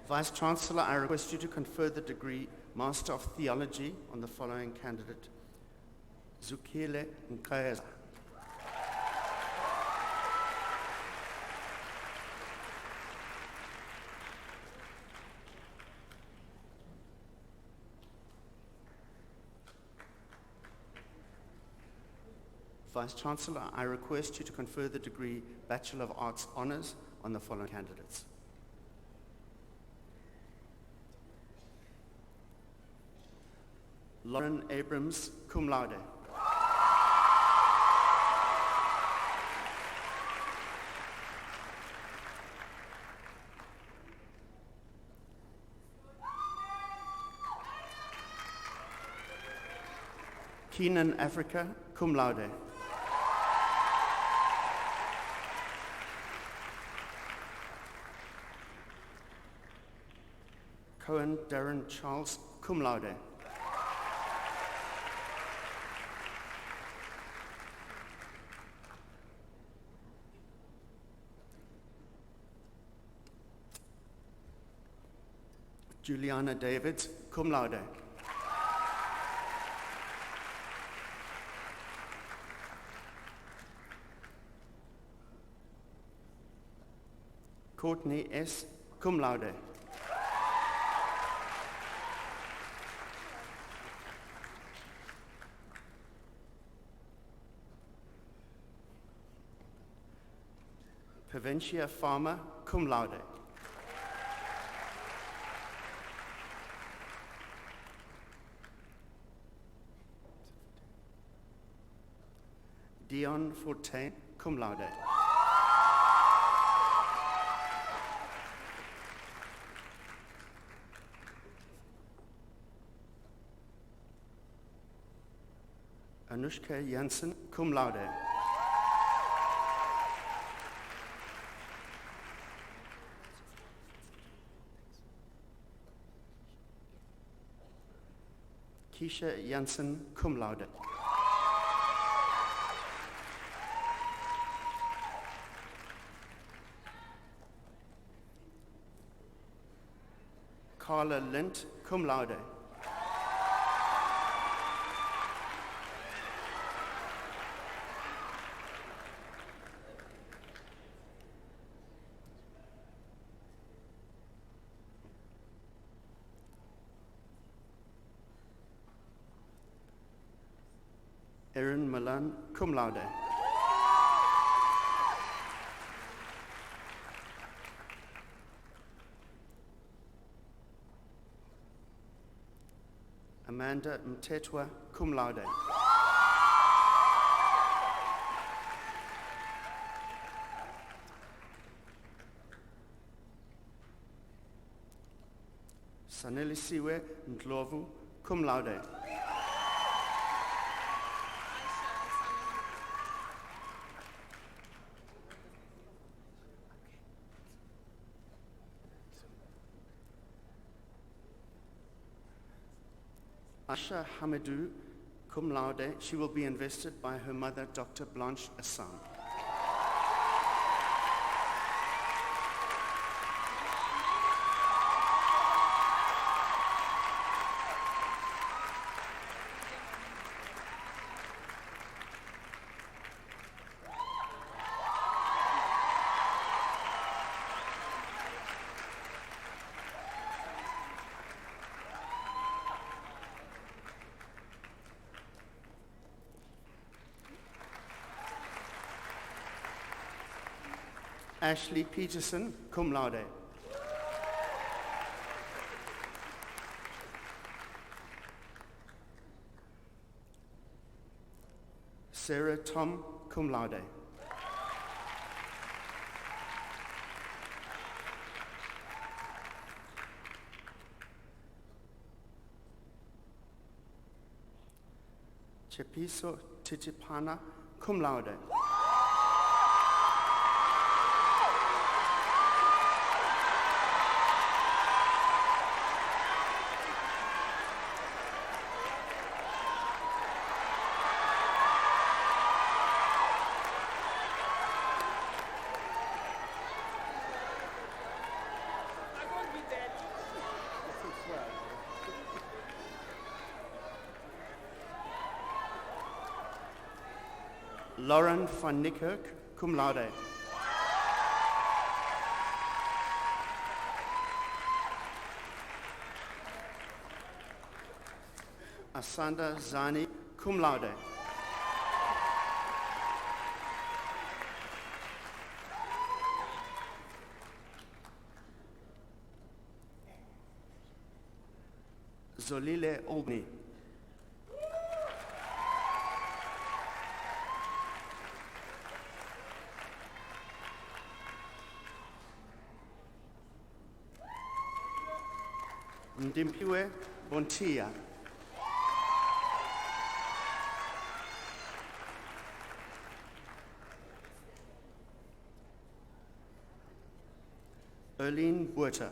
Vice-Chancellor, I request you to confer the degree Master of Theology on the following candidate, Zukile Nkayeza. Vice-Chancellor, I request you to confer the degree Bachelor of Arts Honours on the following candidates. Lauren Abrams, cum laude. Keenan Africa, cum laude. Cohen Darren Charles, cum laude. Juliana Davids, cum laude. Courtney S., cum laude. Pevencia Farmer, cum laude. Dion Fortin, cum laude. Anushka Janssen, cum laude. Keisha Janssen, cum laude. Carla Lint, cum laude. Erin Milan, cum laude. Amanda Mtetwa, cum laude. Sanelisiwe Ndlovu, cum laude. Asha Hamidou, cum laude. She will be invested by her mother, Dr. Blanche Assam. Ashley Peterson, cum laude. Sarah Tom, cum laude. Chepiso Titipana, cum laude. Lauren van Niekerk, cum laude. Asanda Zani, cum laude. Zolile Olney. Ndimpiwe Bontia. Erlene Buerter.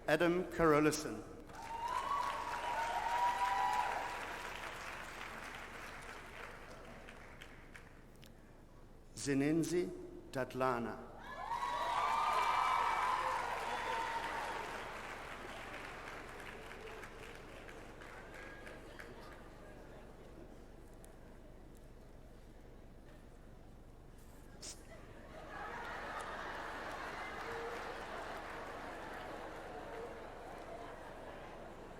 Adam Carolison. Zinenzi Datlana.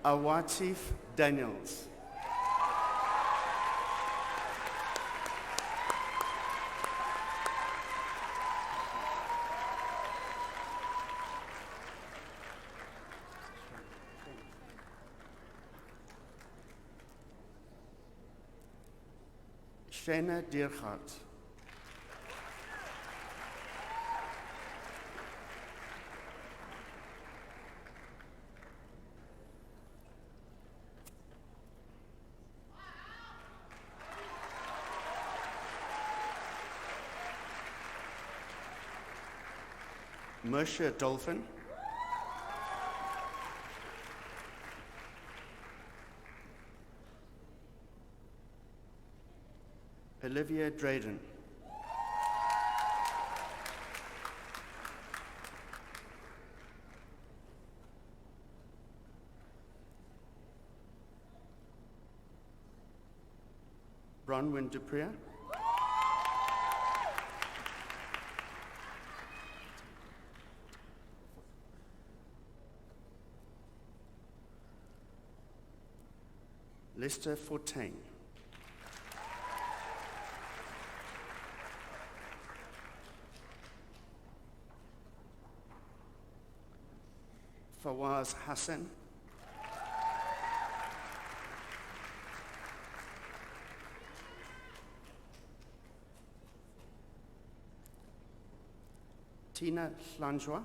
Awatif Daniels. Shana Diergaard. Mercia Dolphin. Olivia Drayden. Bronwyn Dupria. Lester Fortain. Fawaz Hassan. Tina Hlanjwa.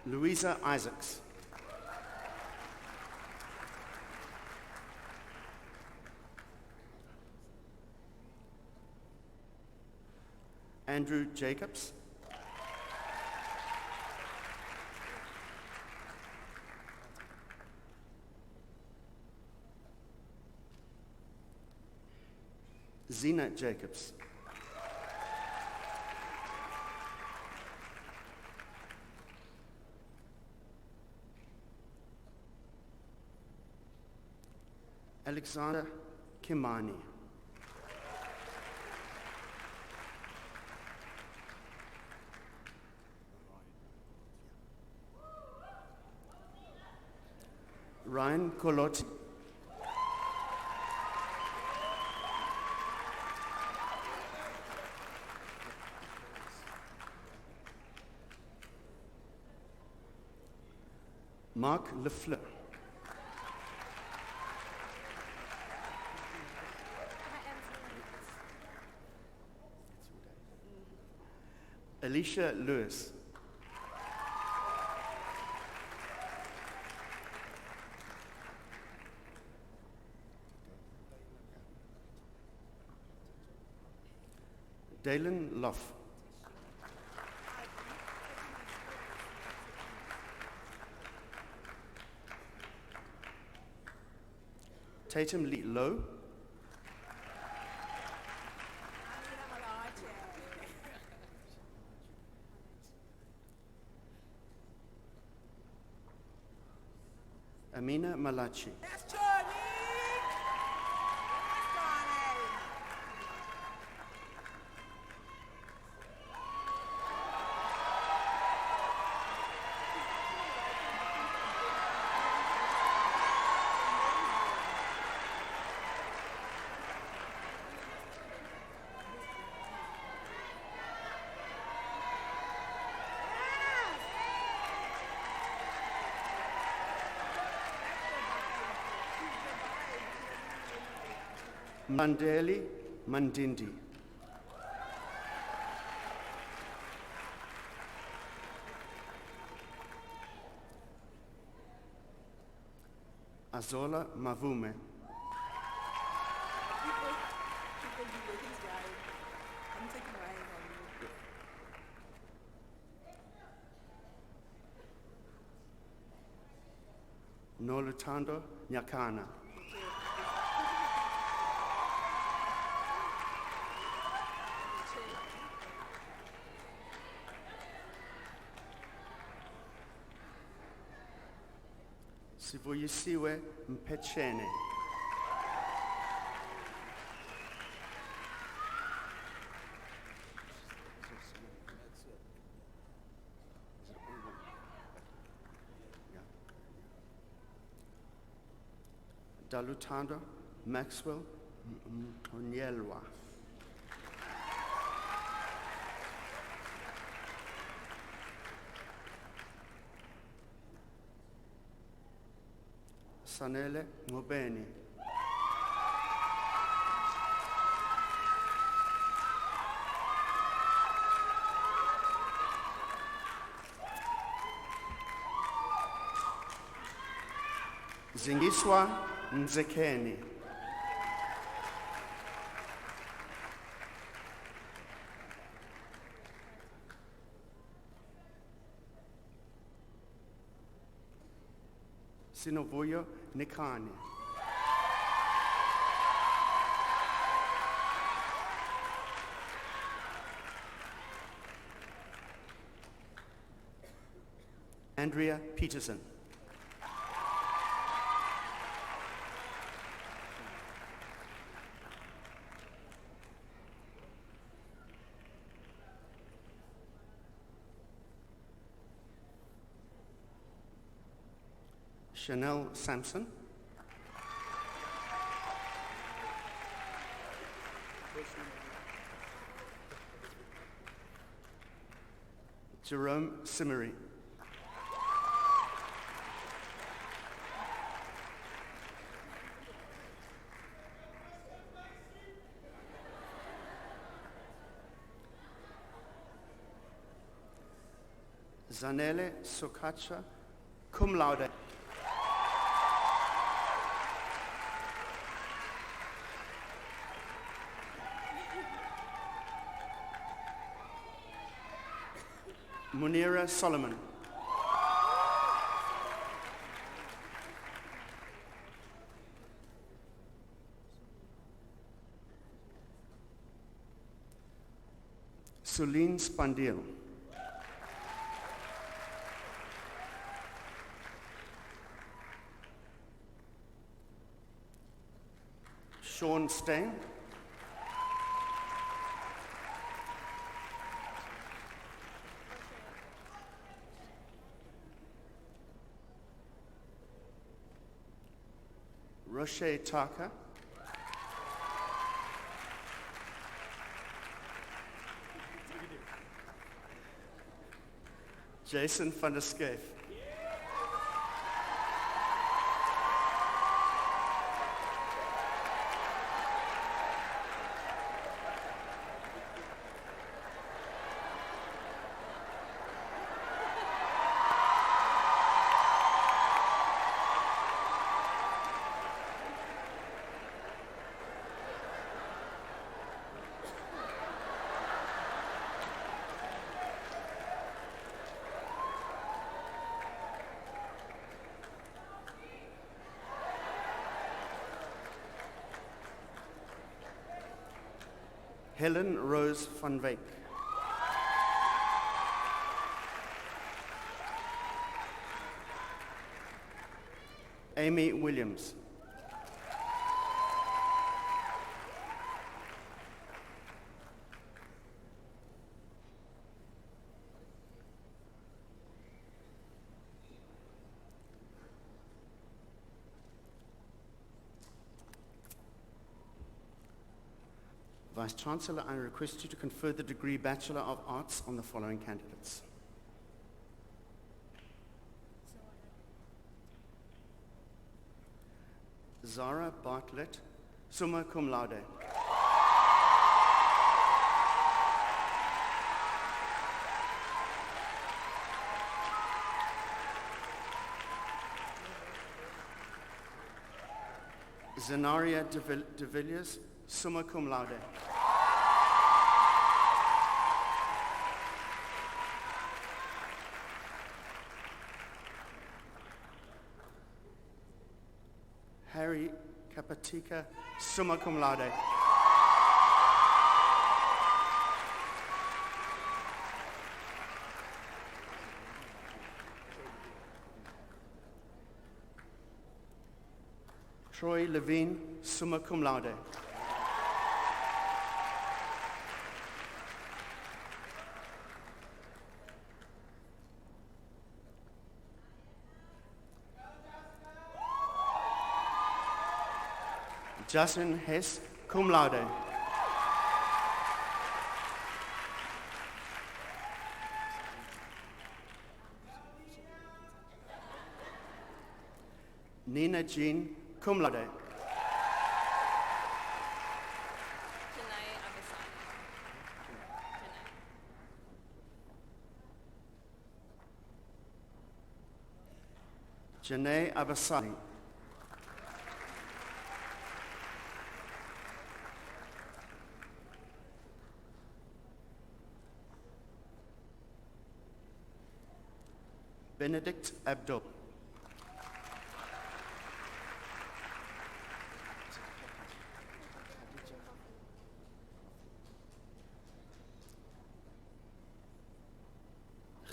Louisa Isaacs. Andrew Jacobs. Zena Jacobs. Alexander Kimani. Ryan Colotti. Mark Lefleur. Alicia Lewis. Dalen Loff. Tatum Lee Lowe. Amina Malachi. Mandeli Mandindi. Azola Mavume. Nolutando Nyakana. Sivuyisiwe Mpechene. Dalutando Maxwell Onyelwa. Sanele Ngobeni. Zingiswa Nzekeni. Sinovuyo Nikani. Andrea Peterson. Chanel Sampson. Jerome Simmery. Zanele Sokacha, cum laude. Munira Solomon. Suline Spandil. Sean Stain. Roche Taka. Jason van der Skeef. Helen Rose van Wyk. Amy Williams. Vice-Chancellor, I request you to confer the degree Bachelor of Arts on the following candidates. Zara Bartlett, summa cum laude. Zenaria de Villiers, summa cum laude. Harry Kapatika, summa cum laude. Troy Levine, summa cum laude. Justin Hess, cum laude. Nina Jean, cum laude. Janae Abasani. Benedict Abdul.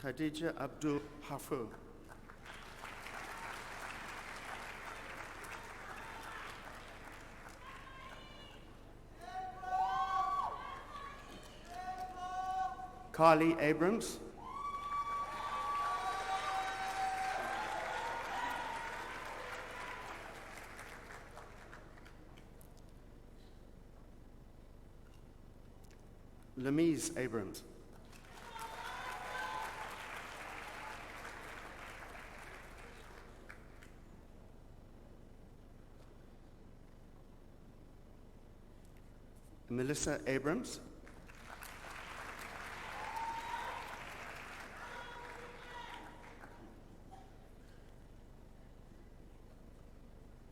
Khadija Abdul Hafur. Carly Abrams. Lamise Abrams. Melissa Abrams.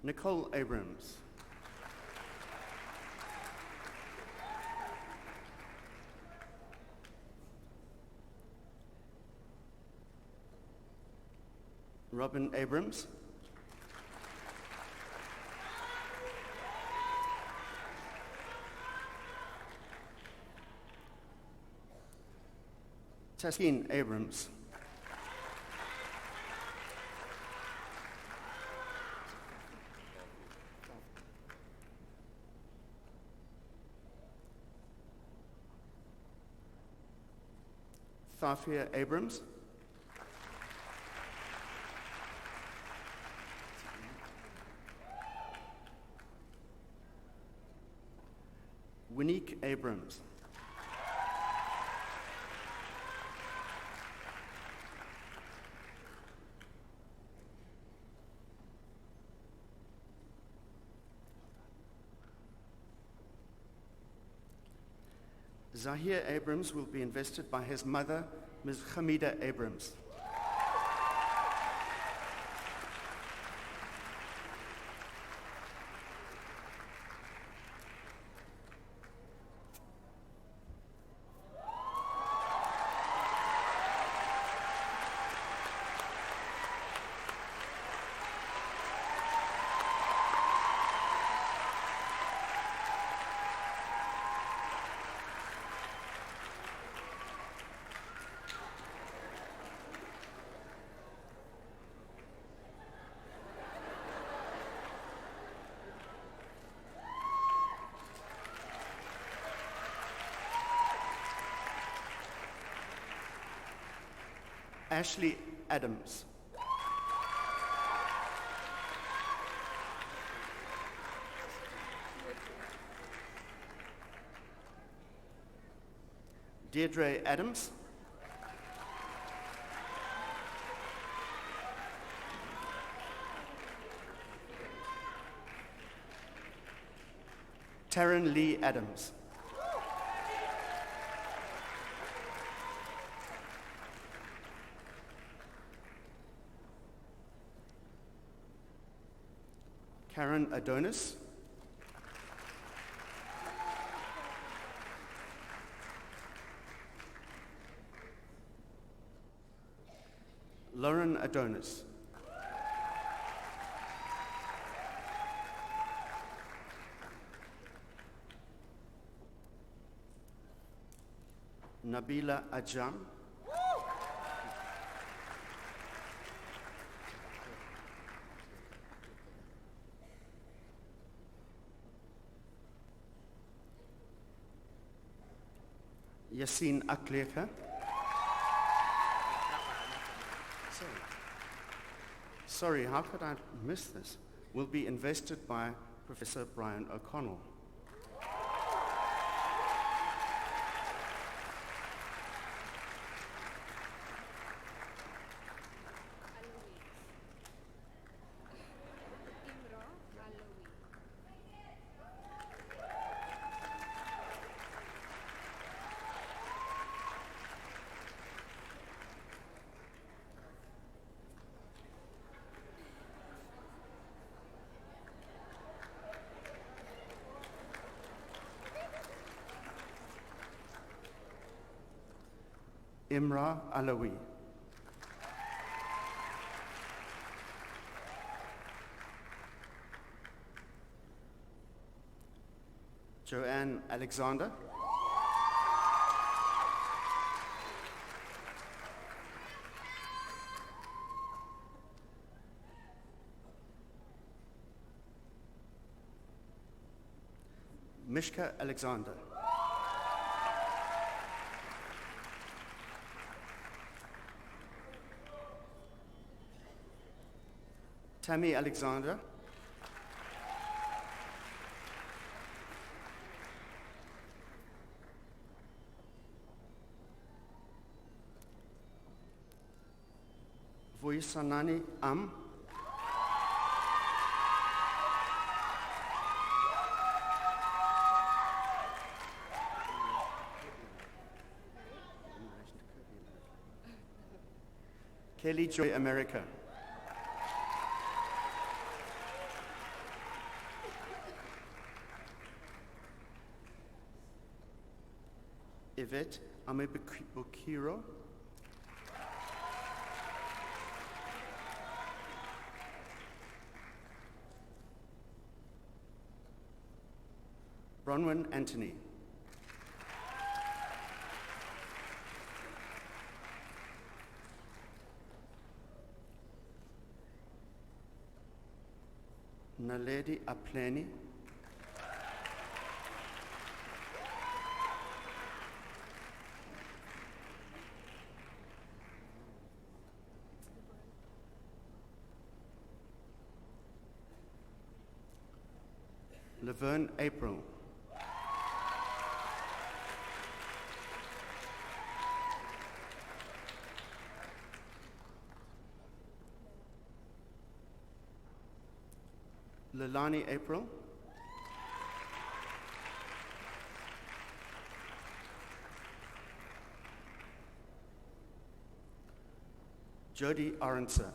Nicole Abrams. Robin Abrams. Taskin Abrams. Thafia Abrams. Winnick Abrams. Zahir Abrams will be invested by his mother, Ms. Hamida Abrams. Ashley Adams. Deirdre Adams. Taryn Lee Adams. Karen Adonis. Lauren Adonis. Nabila Ajam. Yassine Akleka. Sorry, how could I miss this? Will be invested by Professor Brian O'Connell. Imra Alawi. Joanne Alexander. Mishka Alexander. Tammy Alexander. Risanani Am. Kelly Joy America. Yvette Amebukiro. Bronwyn Anthony. Naledi Apleni. Laverne April. Lilani April. Jody Aronson.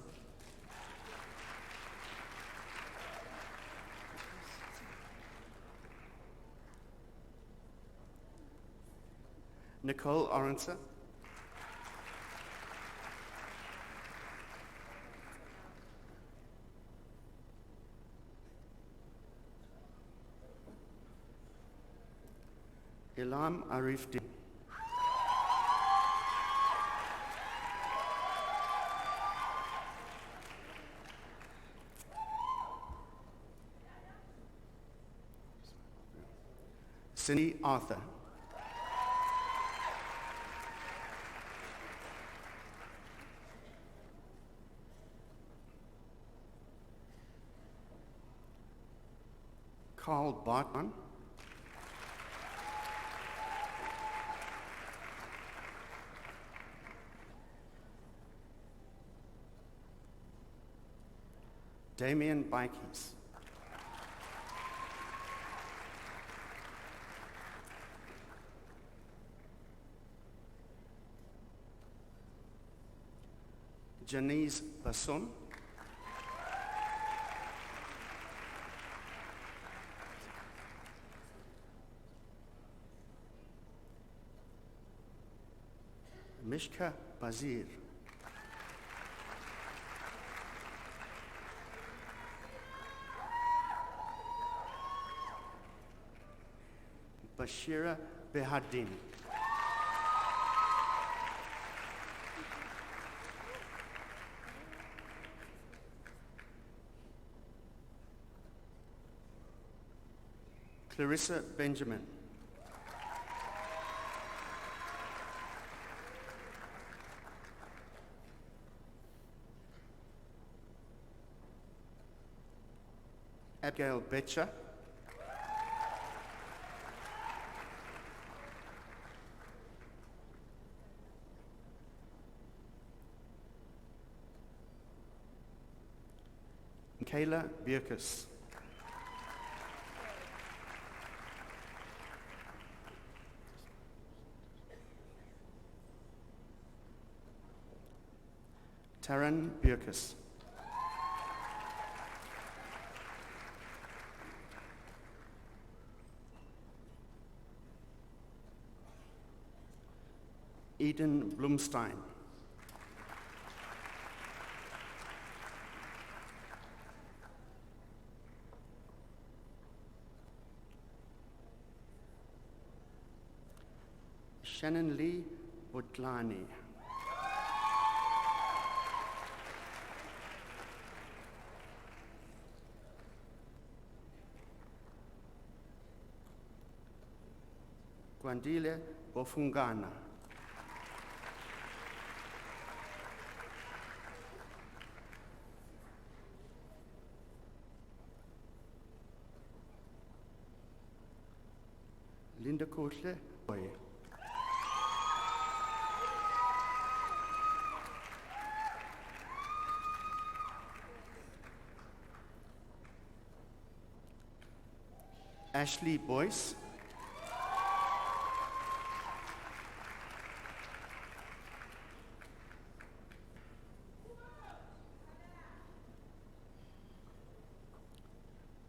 Nicole Aronson. Ilham Arif Din. Cindy Arthur. Carl Bartman. Damien Bikes. Janice Basson. Mishka Bazir. Bashira Behardin. Clarissa Benjamin. Abigail Betcher. Kayla Bierkus. Taran Bierkus. Eden Blumstein. Shannon Lee Butlani. Gwandile Bofungana. Linda Kotle Boy. Ashley Boyce,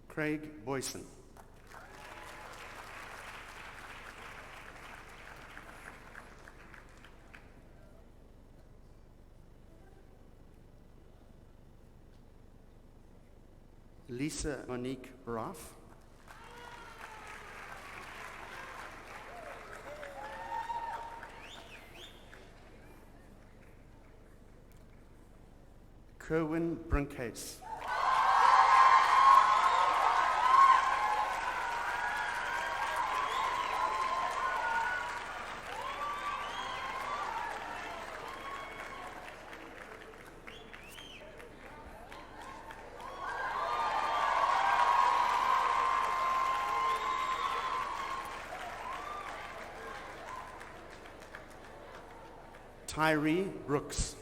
Craig Boyson, Lisa Monique Braff, Kerwin Brinkcase, Tyree Brooks,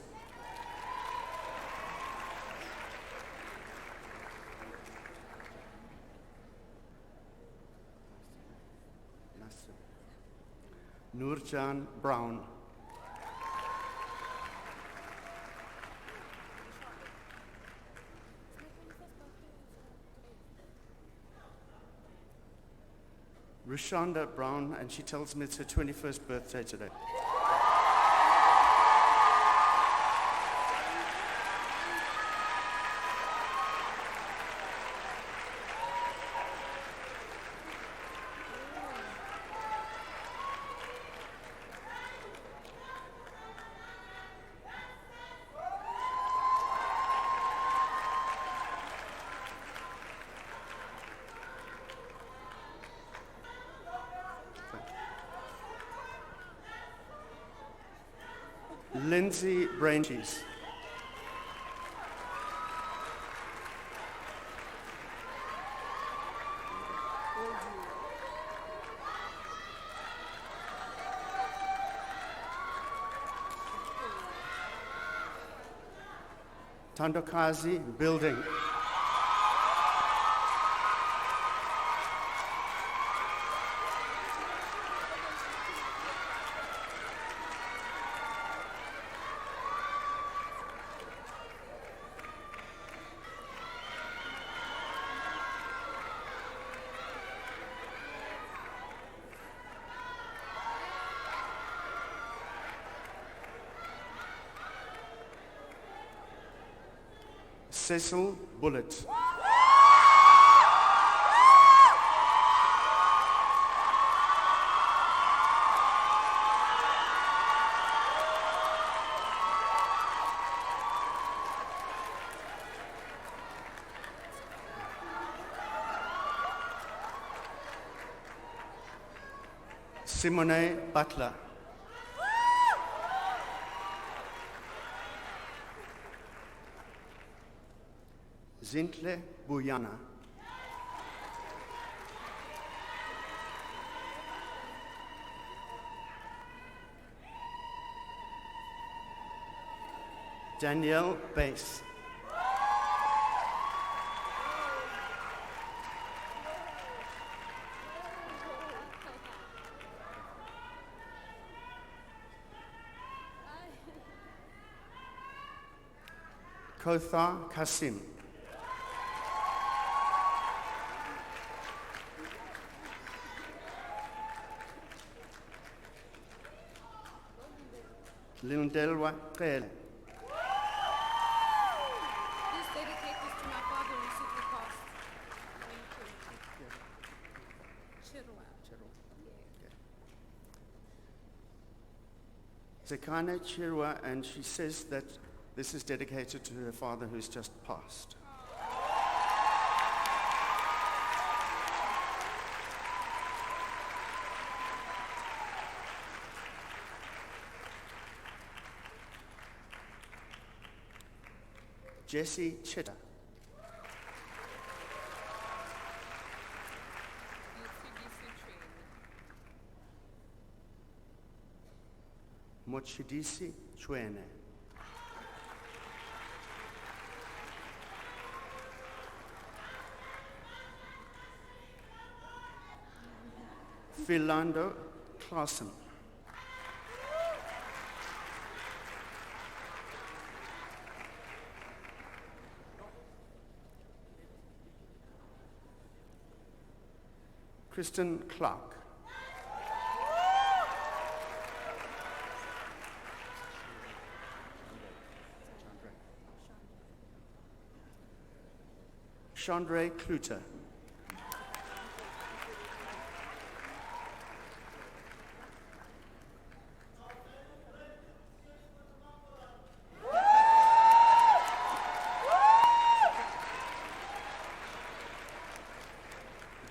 Nurjan Brown, Rushanda Brown, and she tells me it's her 21st birthday today. Lindsay Braincheese, Tandokazi Building, Cecil Bullitt, Simone Butler, Zintle Buyana, Danielle Bass, Kothar Kasim, Lindelwa Qele,
Please dedicate this to my father who simply passed.
Zekana Chirwa, and she says that this is dedicated to her father who's just passed. Jesse Chitta, Mochidisi Chwene, Philando Clausen. Kristen Clark. Chandra Kluter.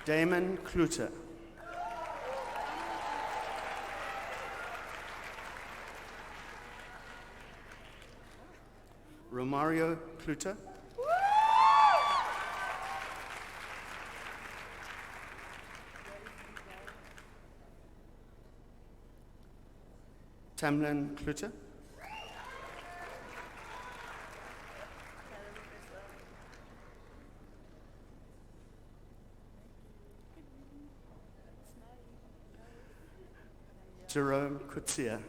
Damon Kluter. Romario Kluter. Tamlin Kluter. Jerome Kutsia.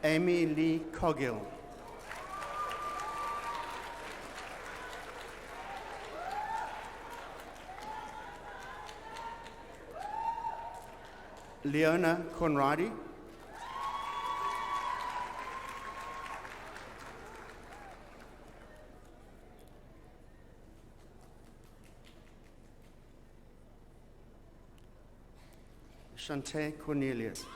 Amy Lee Cogill. Leona Conradi. Shante Cornelius.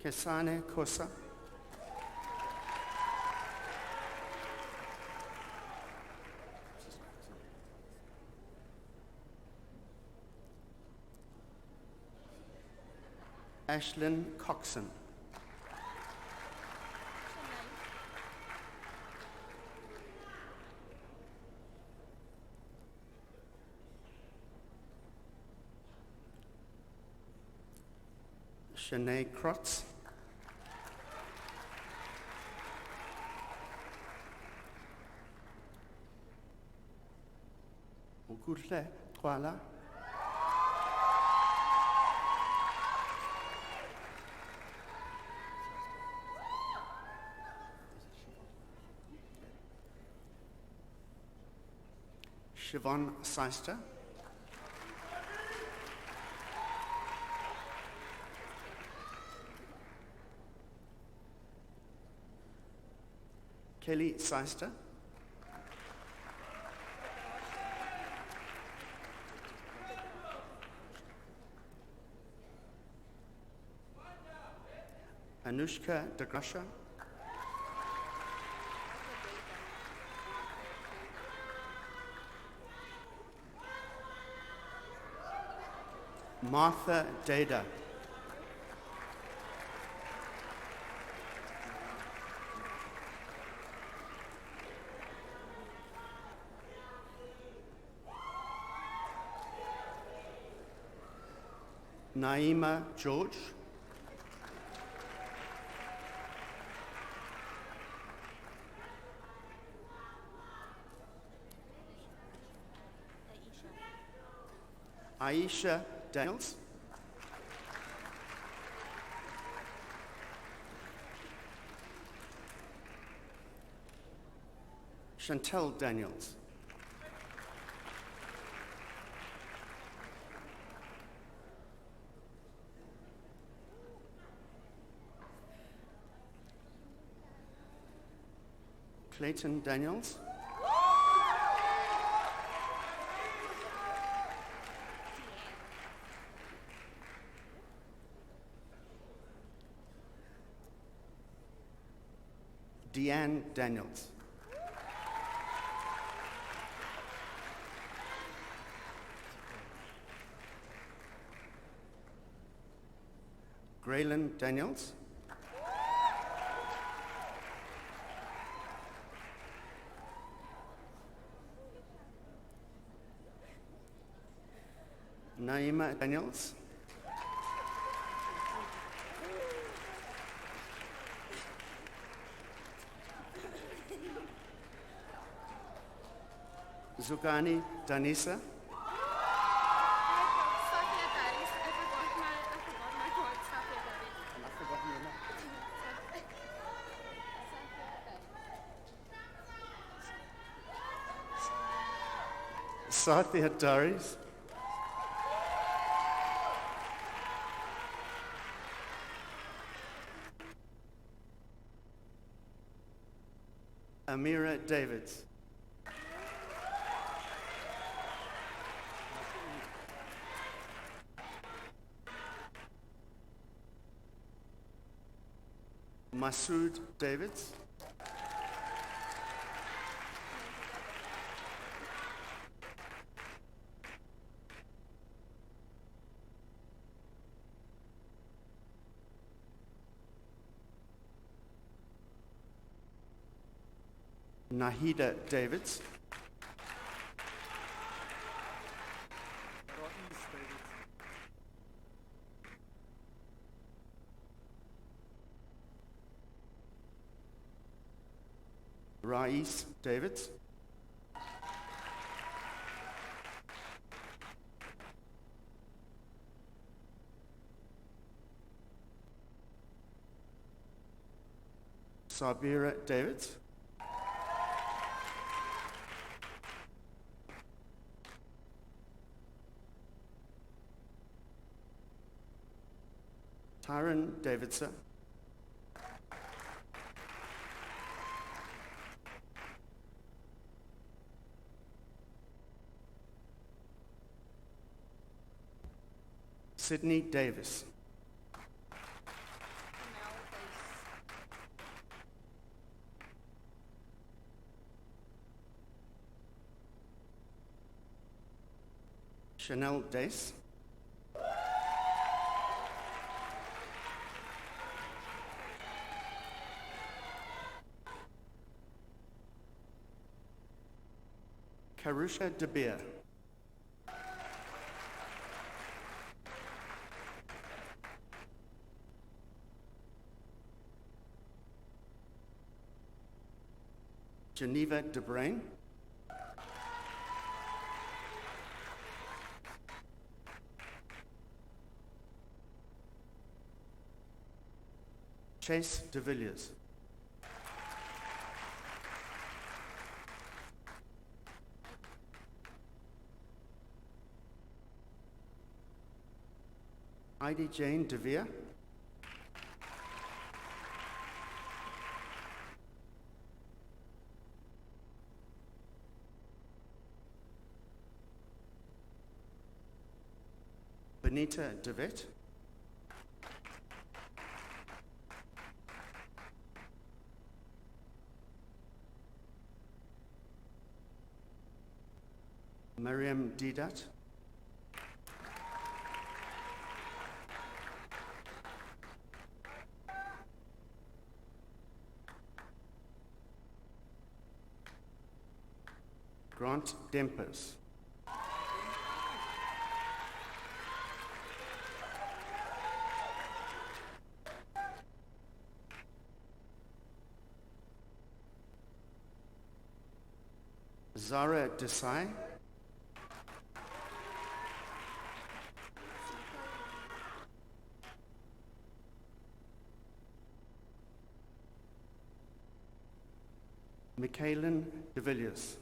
Kesane Kosa. Ashlyn Coxon. Shanae Krotz. Ukuhle Kwala. Siobhan Seister. Kelly Seister. Anushka Dagrasha. Martha Dada. Naima George. Aisha Daniels. Chantel Daniels. Clayton Daniels. Deanne Daniels. Graylin Daniels. Naima Daniels. Zugani Danisa. Satya Daris. Amira Davids. Masood Davids. Nahida Davids. Rais Davids. Sabira Davids. Tyron Davidson. Sydney Davis. Chanel Dace. Karusha De Beer. Geneva De Brain. Chase De Villiers. Heidi Jane De Vere. Benita DeVette. Miriam Didat. Grant Dempers. Zara Desai. Michaelin De Villiers.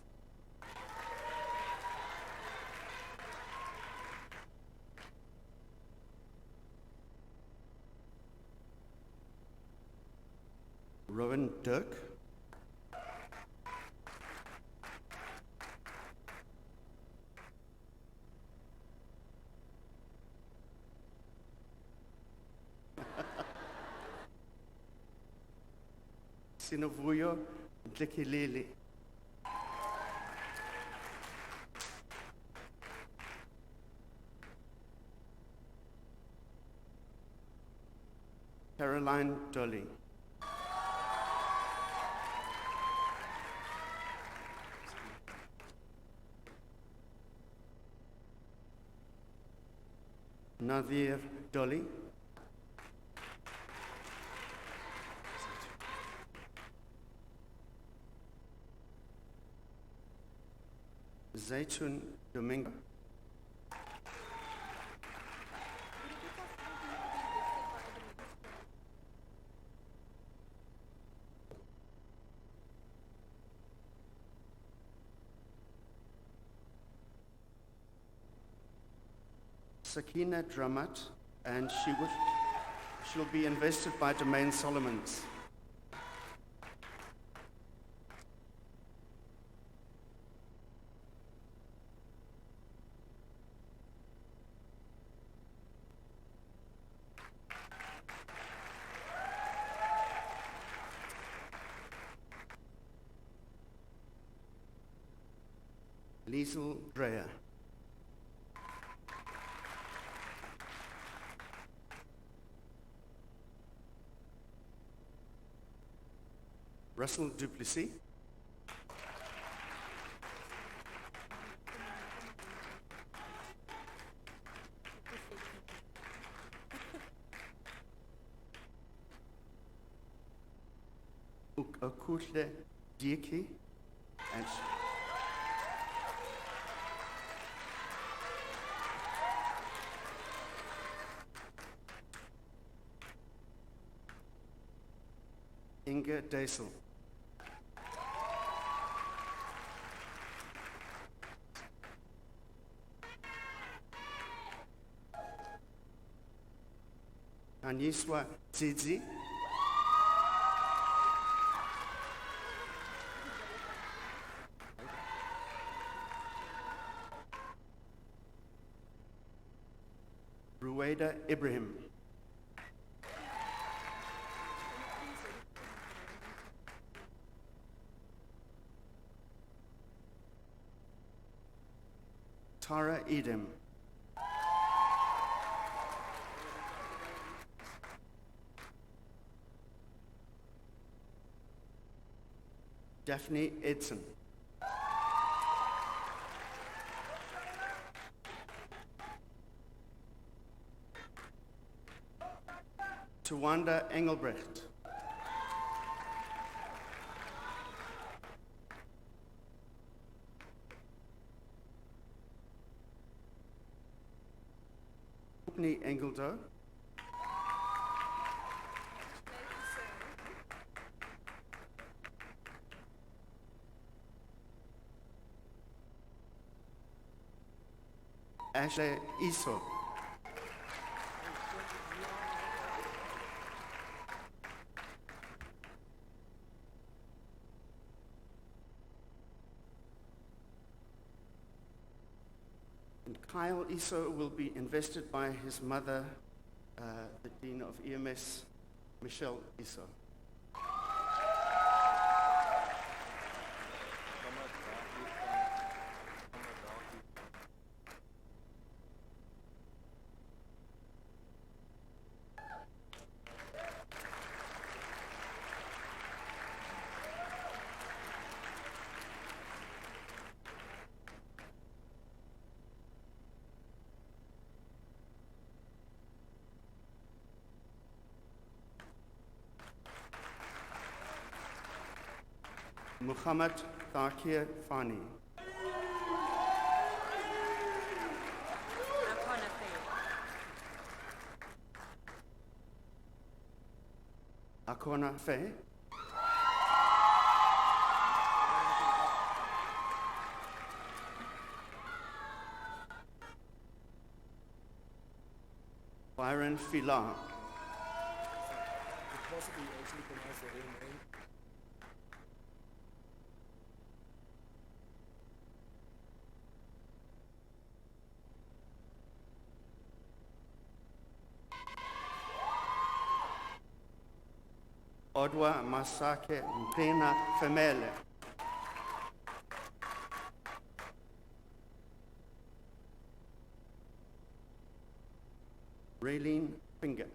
Rowan Dirk. Sinovuyo Ndlekelele. Caroline Dolly. Nadir Dolly. Zaitun Domingo. Sakina Dramat, and she'll be invested by Domain Solomons. Liesel Dreyer. Russell Duplessis. Okuhle Dieki. And Inge Deisel. Aniswa Tsitsi. Ruwaida Ibrahim. Tara Edem. Daphne Edson. Tawanda Engelbrecht. Whitney Engeldo. Ashley Iso. And Kyle Iso will be invested by his mother, the Dean of EMS, Michelle Iso. Muhammad Takir Fani. Akona Faye. Byron Filar.
Possibly actually pronounce the real name.
Odwa Masake Mpena Femele. Raylene Finger.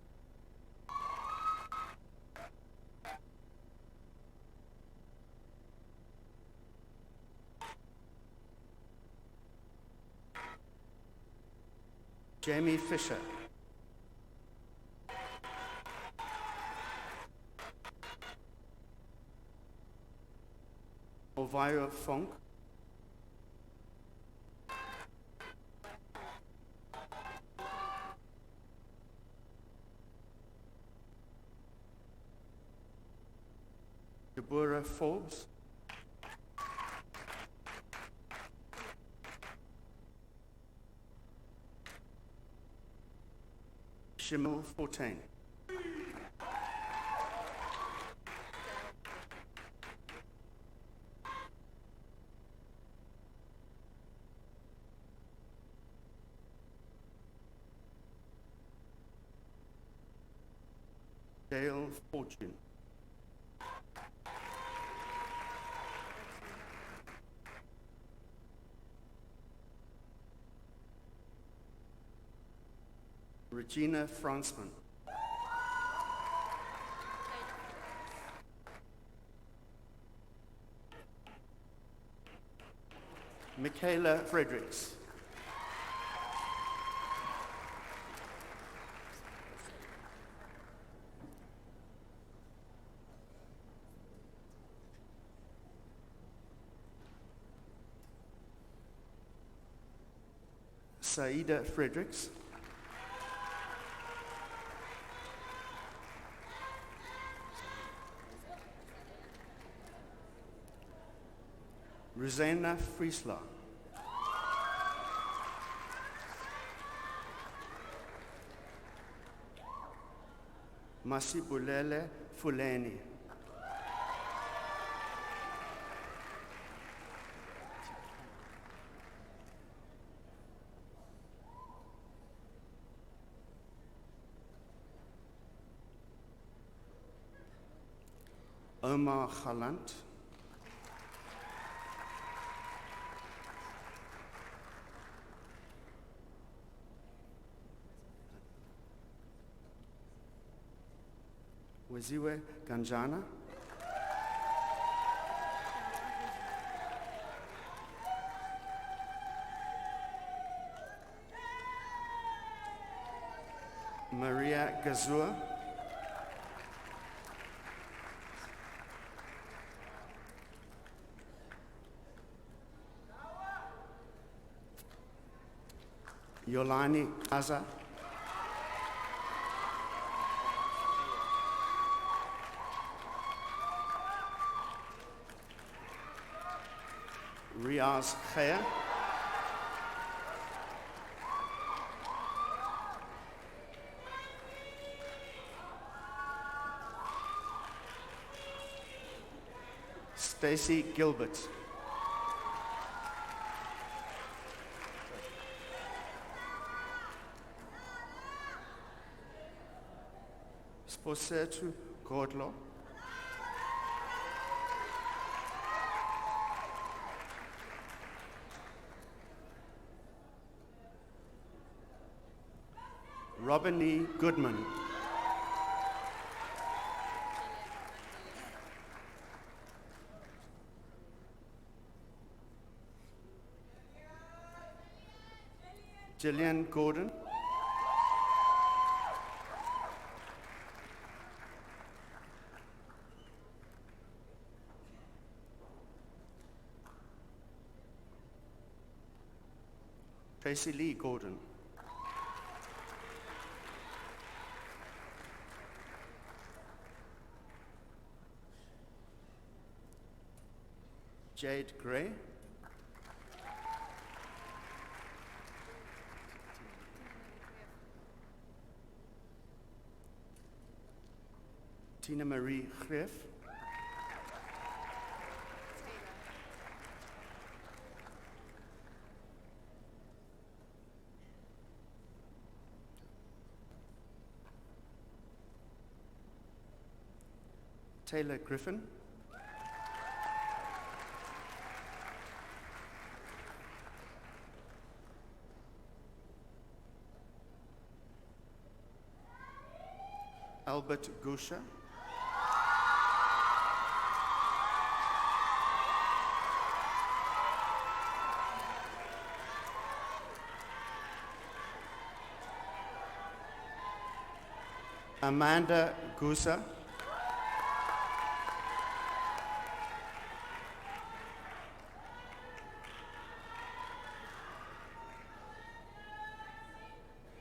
Jamie Fisher. Elvira Funk. Deborah Forbes. Shimel Fortain. Dale Fortune. Regina Fransman. Michaela Fredericks. Saida Fredericks. Rosanna Friesler. Masibulele Fuleni. Omar Galant. Weziwe Ganjana. Maria Gazua. Yolani Aza. Riaz Khair. Stacy Gilbert. Sposetu Godlo. Robin E. Goodman. Gillian Gordon. Tracy Lee Gordon. Jade Gray. Tina Marie Greff. Taylor Griffin. Albert Gusha. Amanda Gusa.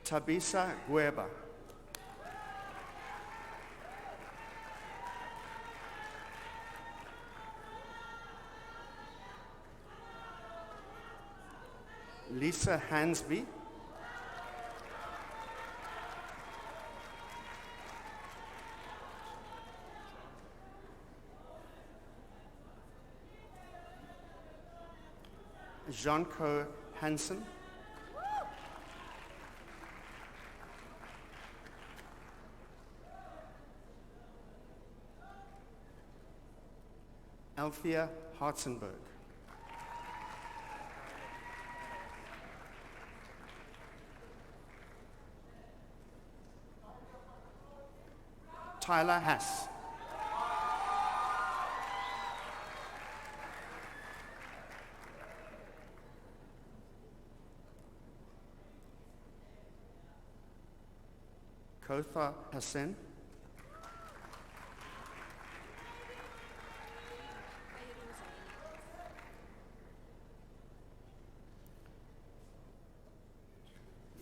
Tabisa Gueba. Lisa Hansby. Jean-Co Hansen. Althea Hartzenberg. Tyler Hass. Kothar Hassan.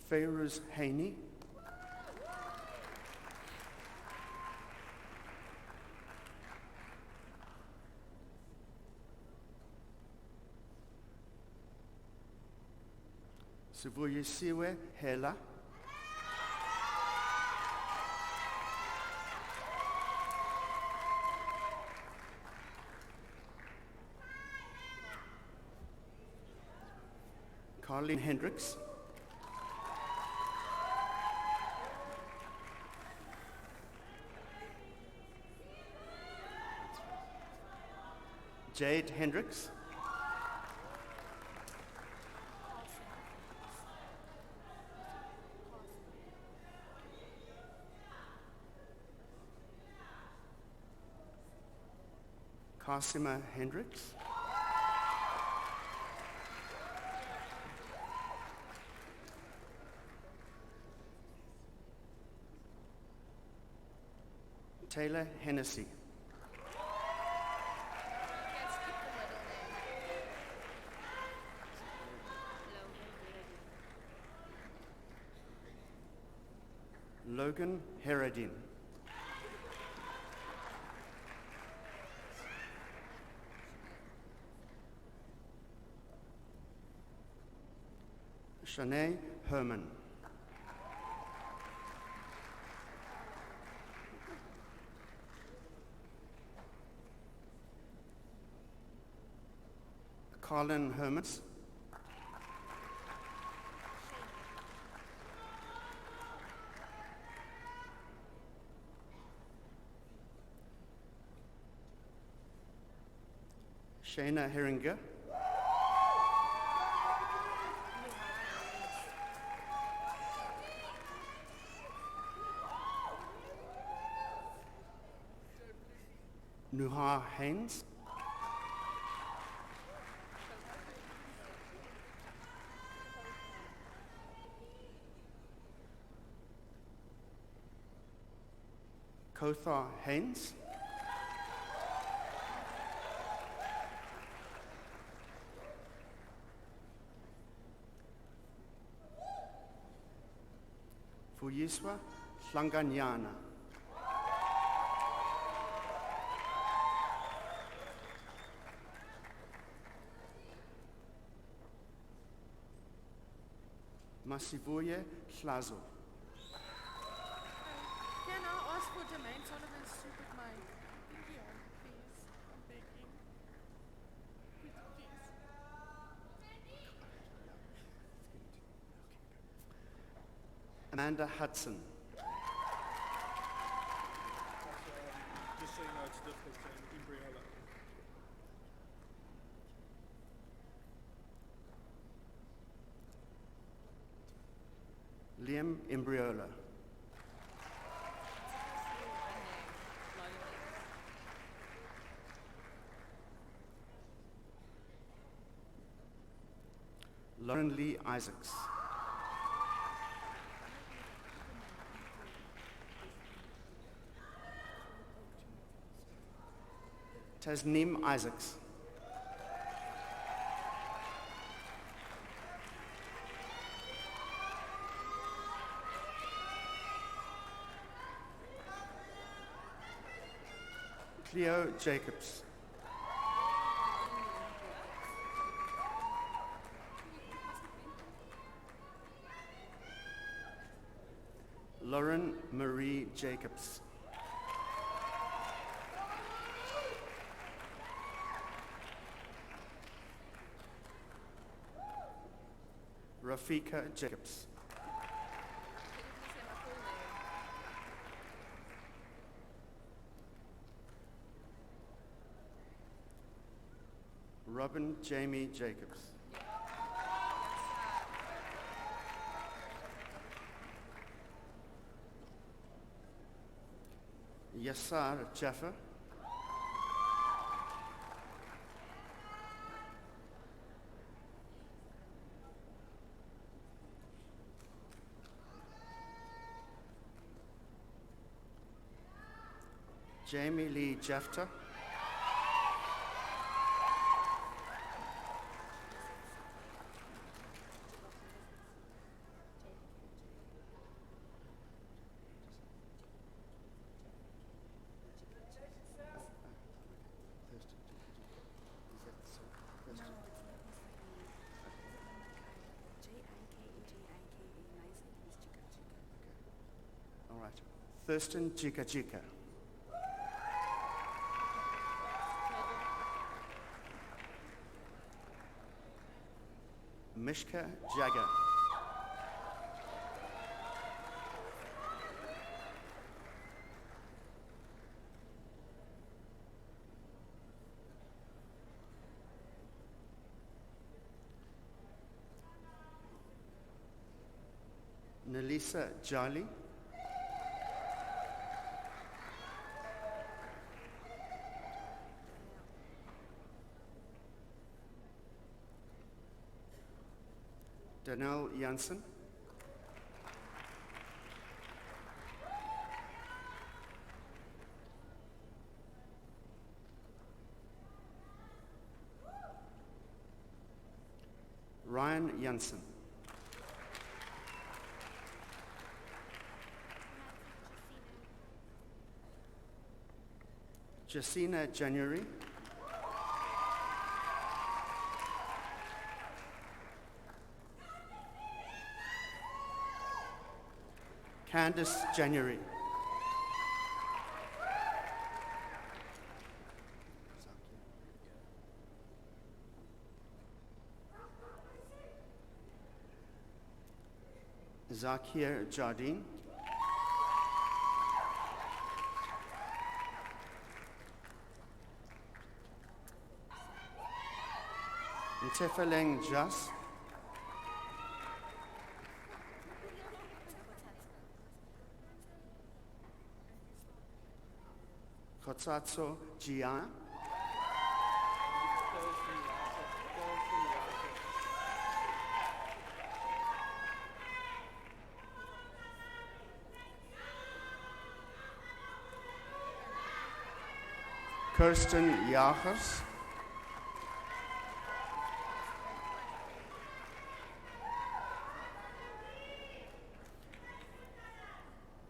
Feiruz Haney. Sivuyisiwe Hela. Carlene Hendricks. Jade Hendricks. Kasima Hendricks. Taylor Hennessy. Logan Herodin. Shanae Herman. Colin Hermans. Shayna Heringer. Nuha Haynes. Kothar Haynes. Fuyiswa Hlanganyana. Masivuye Hlazo.
Can I ask for Jermaine Sullivan's to put my pinky on, please? I'm begging. Please.
Amanda Hudson.
Just so you know,
Archdiocese Imbriola.
Liam Imbriola. Lauren Lee Isaacs. Tasneem Isaacs. Cleo Jacobs. Lauren Marie Jacobs. Rafika Jacobs. Robin Jamie Jacobs. Yassar Jaffer. Jamie Lee Jafter. All right. Thurston Jika Jika. Mishka Jagger. Nelisa Jali. Danelle Janssen. Ryan Janssen. Jacina January. Candice January. Zakir Jardine. Ntefeleng Jas. Kotsatso Gia. Kirsten Jagers.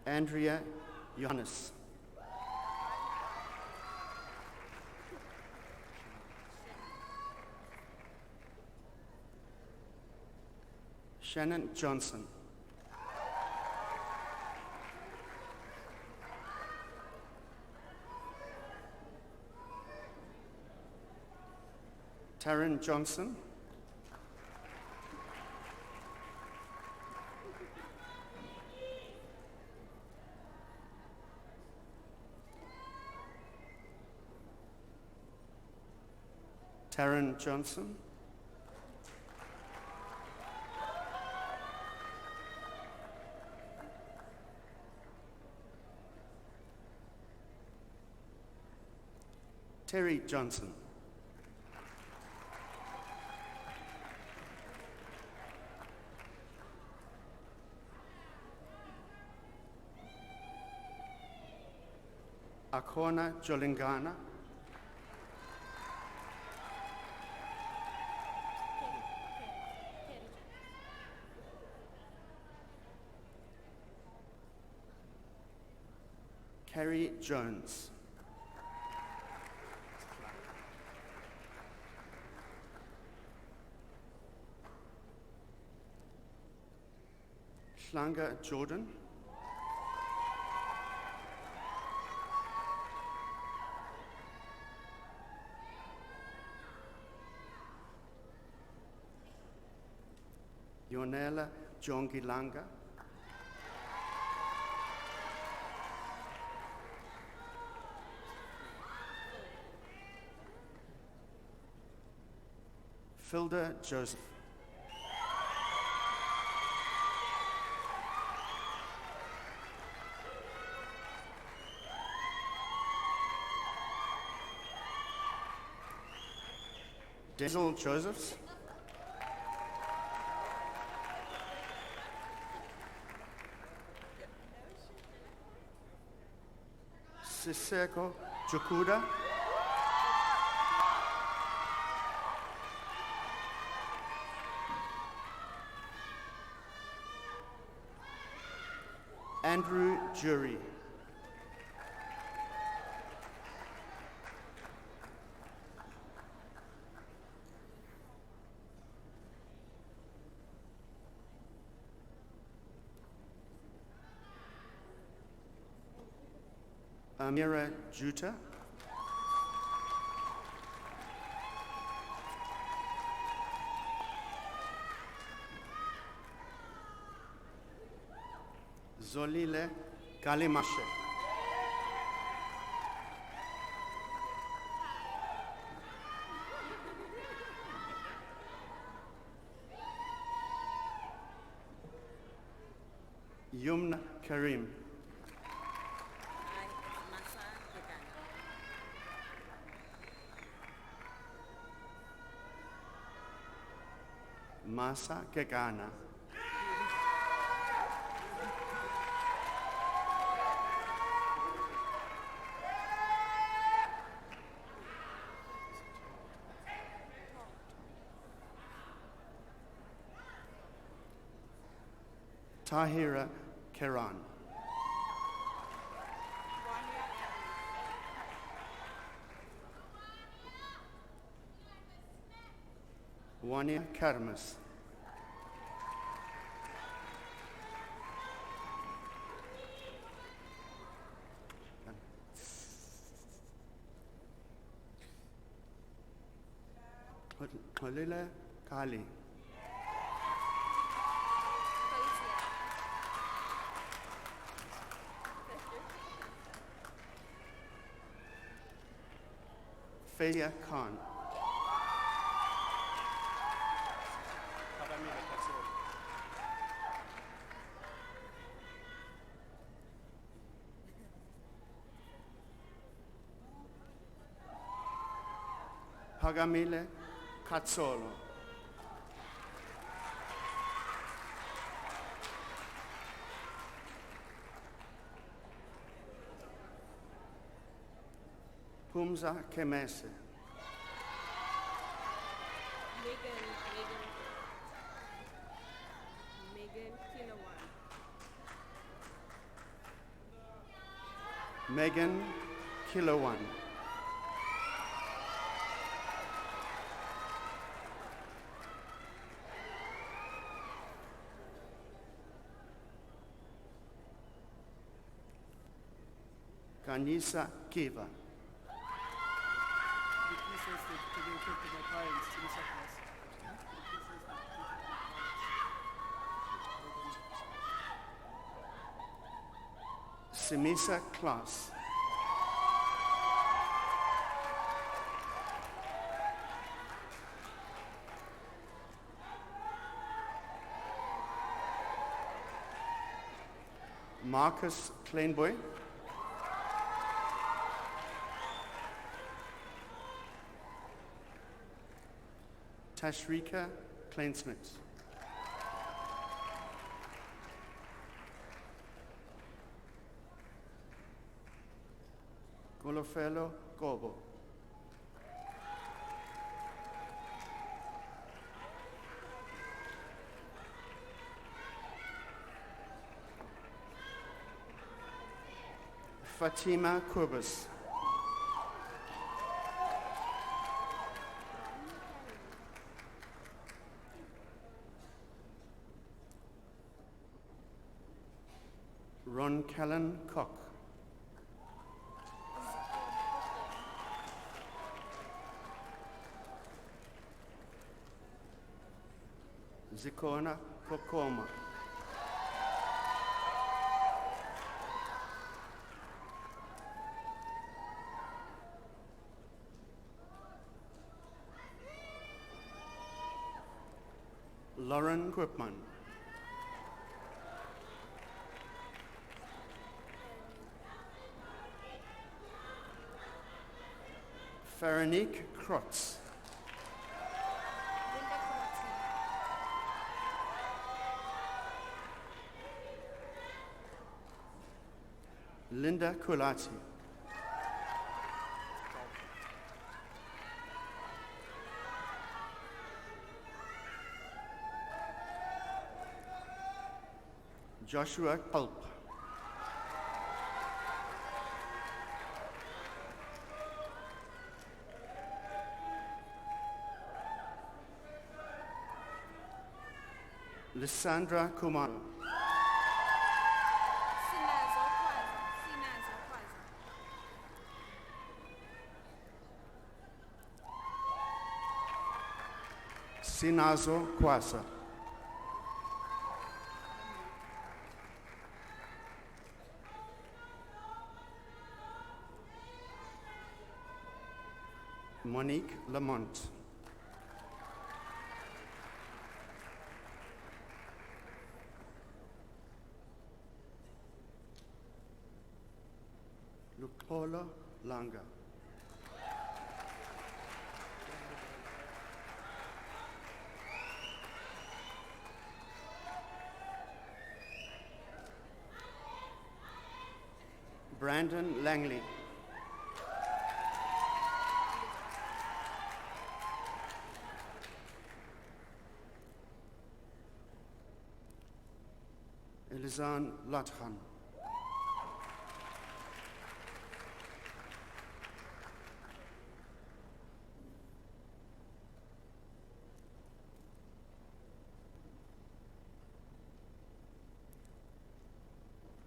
Andrea Johannes. Shannon Johnson. Taryn Johnson. Taryn Johnson. Terry Johnson. Akona Jolingana. Carrie Jones. Shlanga Jordan. Yonela Jongilanga. Filda Joseph. Denzel Josephs. Siseko Jukuda. Andrew Jury. Amira Juta. Zolile Kalimashe. Yumna Karim. Masa Kekana. Tahira Keran. Wania Karmas. Khalila Kali. Fadia Khan. Pagamile Katsolo. Pumza Kemese. Megan Kilowan. Kanisa Kiva. Simisa Klaas. Marcus Kleinboy, Tashrika Kleinsmith, Golofelo Gobo, Fatima Kurbus, Ron Callan Koch, Zikona Kokoma, Lauren Quipman, Veronique Krotz, Linda Kulati, Joshua Culp, Lysandra Kumar, Sinazo Kwasa, Monique Lamont, Lukola Langa, Brandon Langley, Elizan Lathan,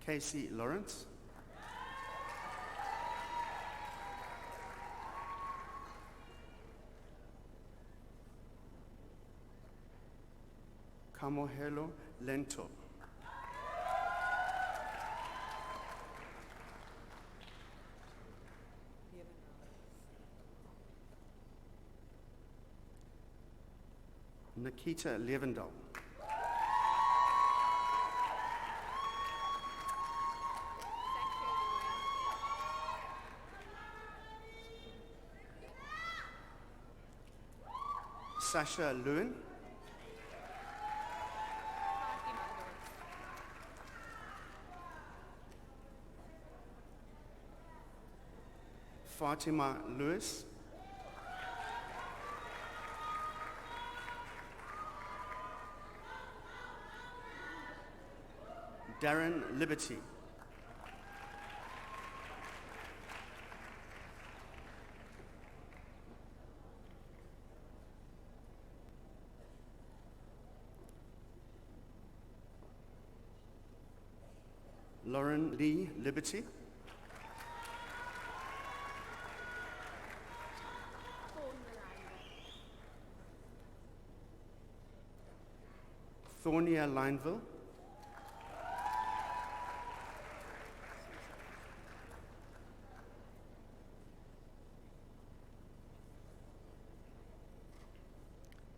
Casey Lawrence, Kamohelo Lento, Nikita Levendal, Sasha Lewin, Fatima Lewis, Darren Liberty, Lauren Lee Liberty, Thornia Lineville,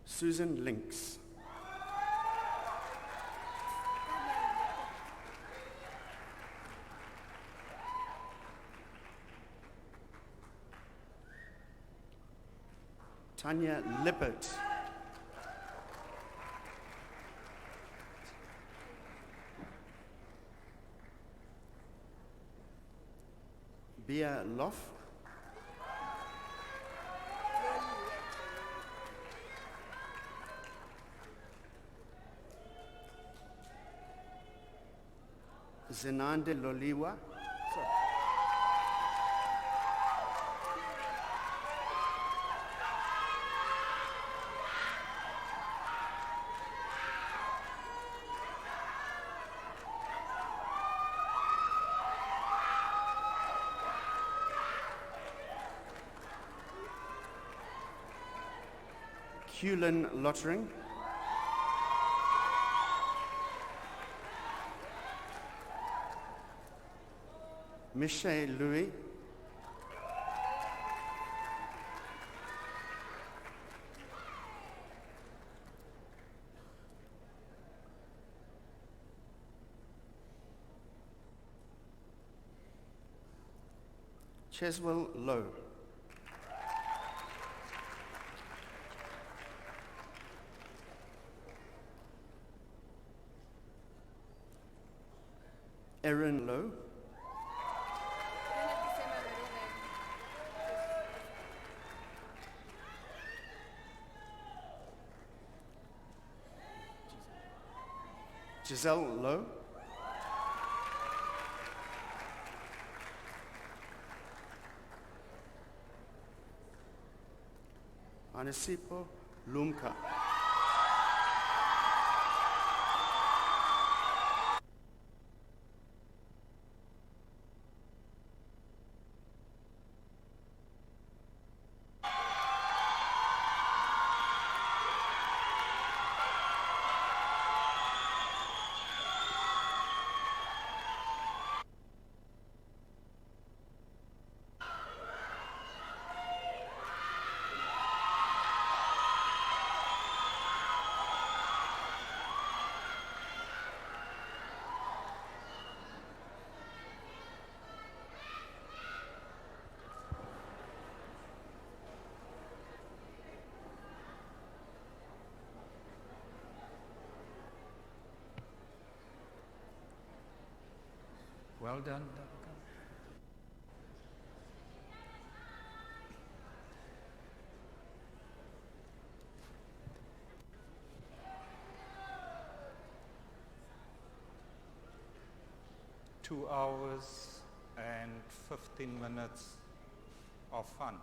Susan Links, Tanya Lippert. Bia Loff. Zenande Loliwa. Culin Lottering. Michelle Louis. Cheswell Lowe. Erin Lowe. Giselle Lowe. Anisipo Lumka.
Well done, Doctor. Two hours and 15 minutes of fun.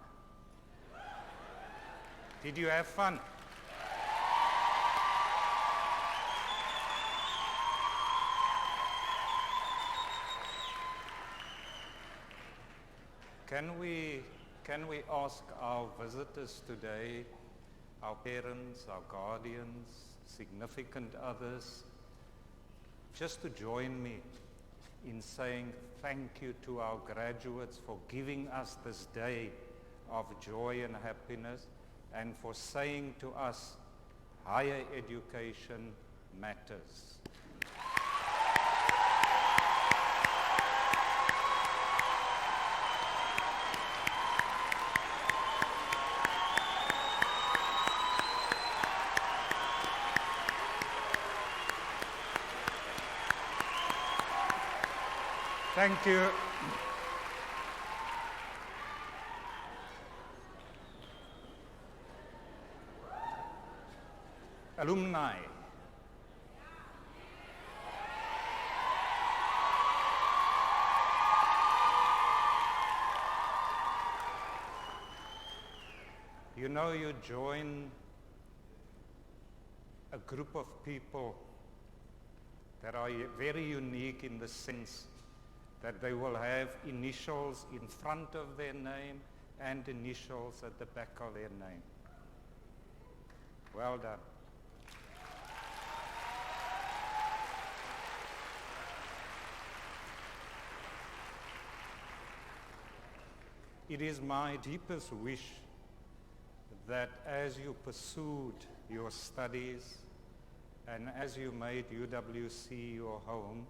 Did you have fun? Can we ask our visitors today, our parents, our guardians, significant others, just to join me in saying thank you to our graduates for giving us this day of joy and happiness, and for saying to us, higher education matters. Thank you. Alumni. You know, you join a group of people that are very unique in the sense that they will have initials in front of their name and initials at the back of their name. Well done. It is my deepest wish that as you pursued your studies and as you made UWC your home,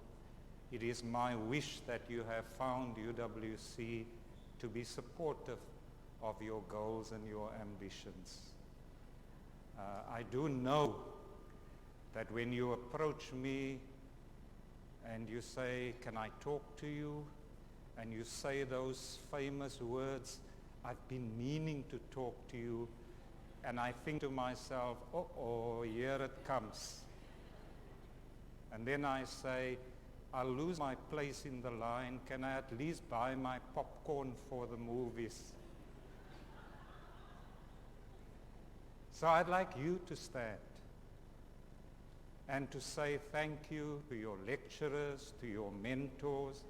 it is my wish that you have found UWC to be supportive of your goals and your ambitions. I do know that when you approach me and you say, "Can I talk to you?" and you say those famous words, "I've been meaning to talk to you," and I think to myself, "Oh, here it comes." And then I say, "I'll lose my place in the line. Can I at least buy my popcorn for the movies?" So I'd like you to stand and to say thank you to your lecturers, to your mentors,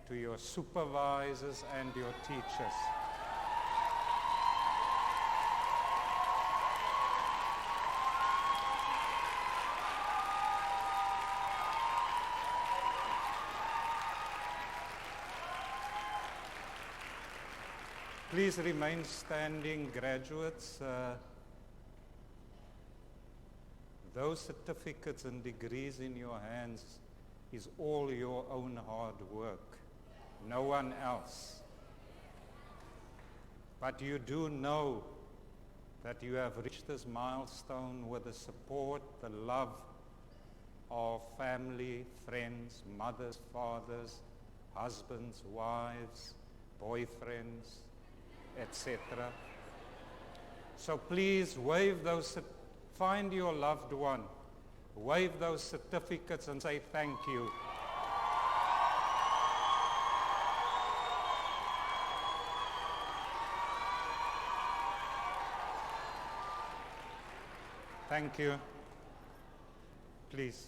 to your supervisors and your teachers. Please remain standing, graduates. Those certificates and degrees in your hands is all your own hard work, no one else. But you do know that you have reached this milestone with the support, the love of family, friends, mothers, fathers, husbands, wives, boyfriends, etc. So please wave those, find your loved one, wave those certificates and say thank you. Thank you. Please.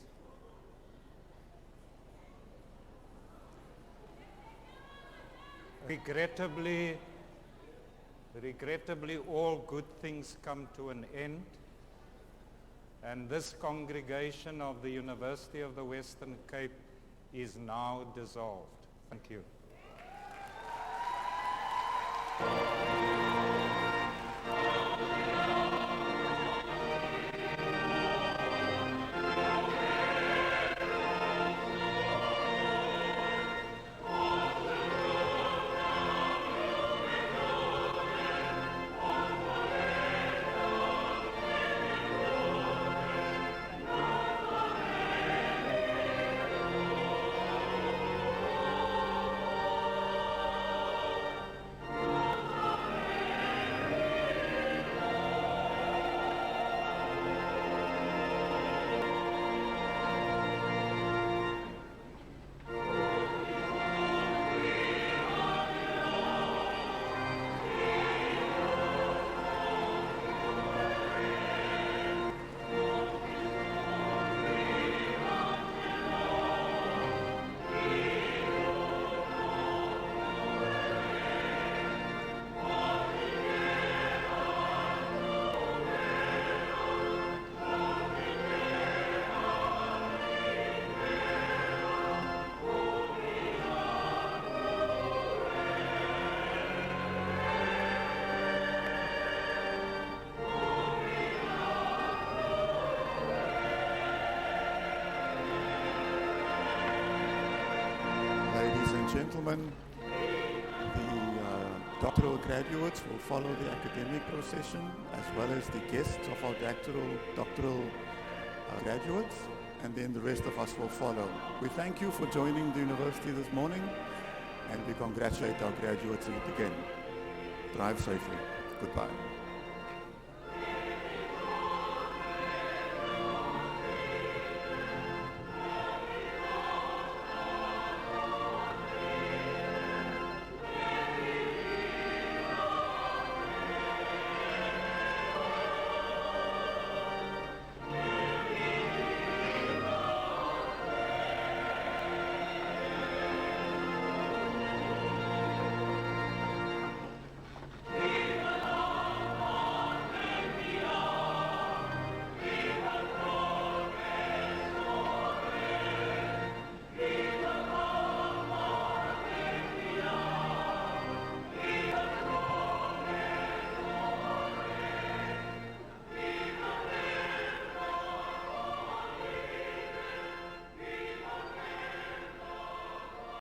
Regrettably, all good things come to an end, and this congregation of the University of the Western Cape is now dissolved. Thank you.
Gentlemen, the doctoral graduates will follow the academic procession as well as the guests of our doctoral graduates, and then the rest of us will follow. We thank you for joining the university this morning, and we congratulate our graduates yet again. Drive safely. Goodbye.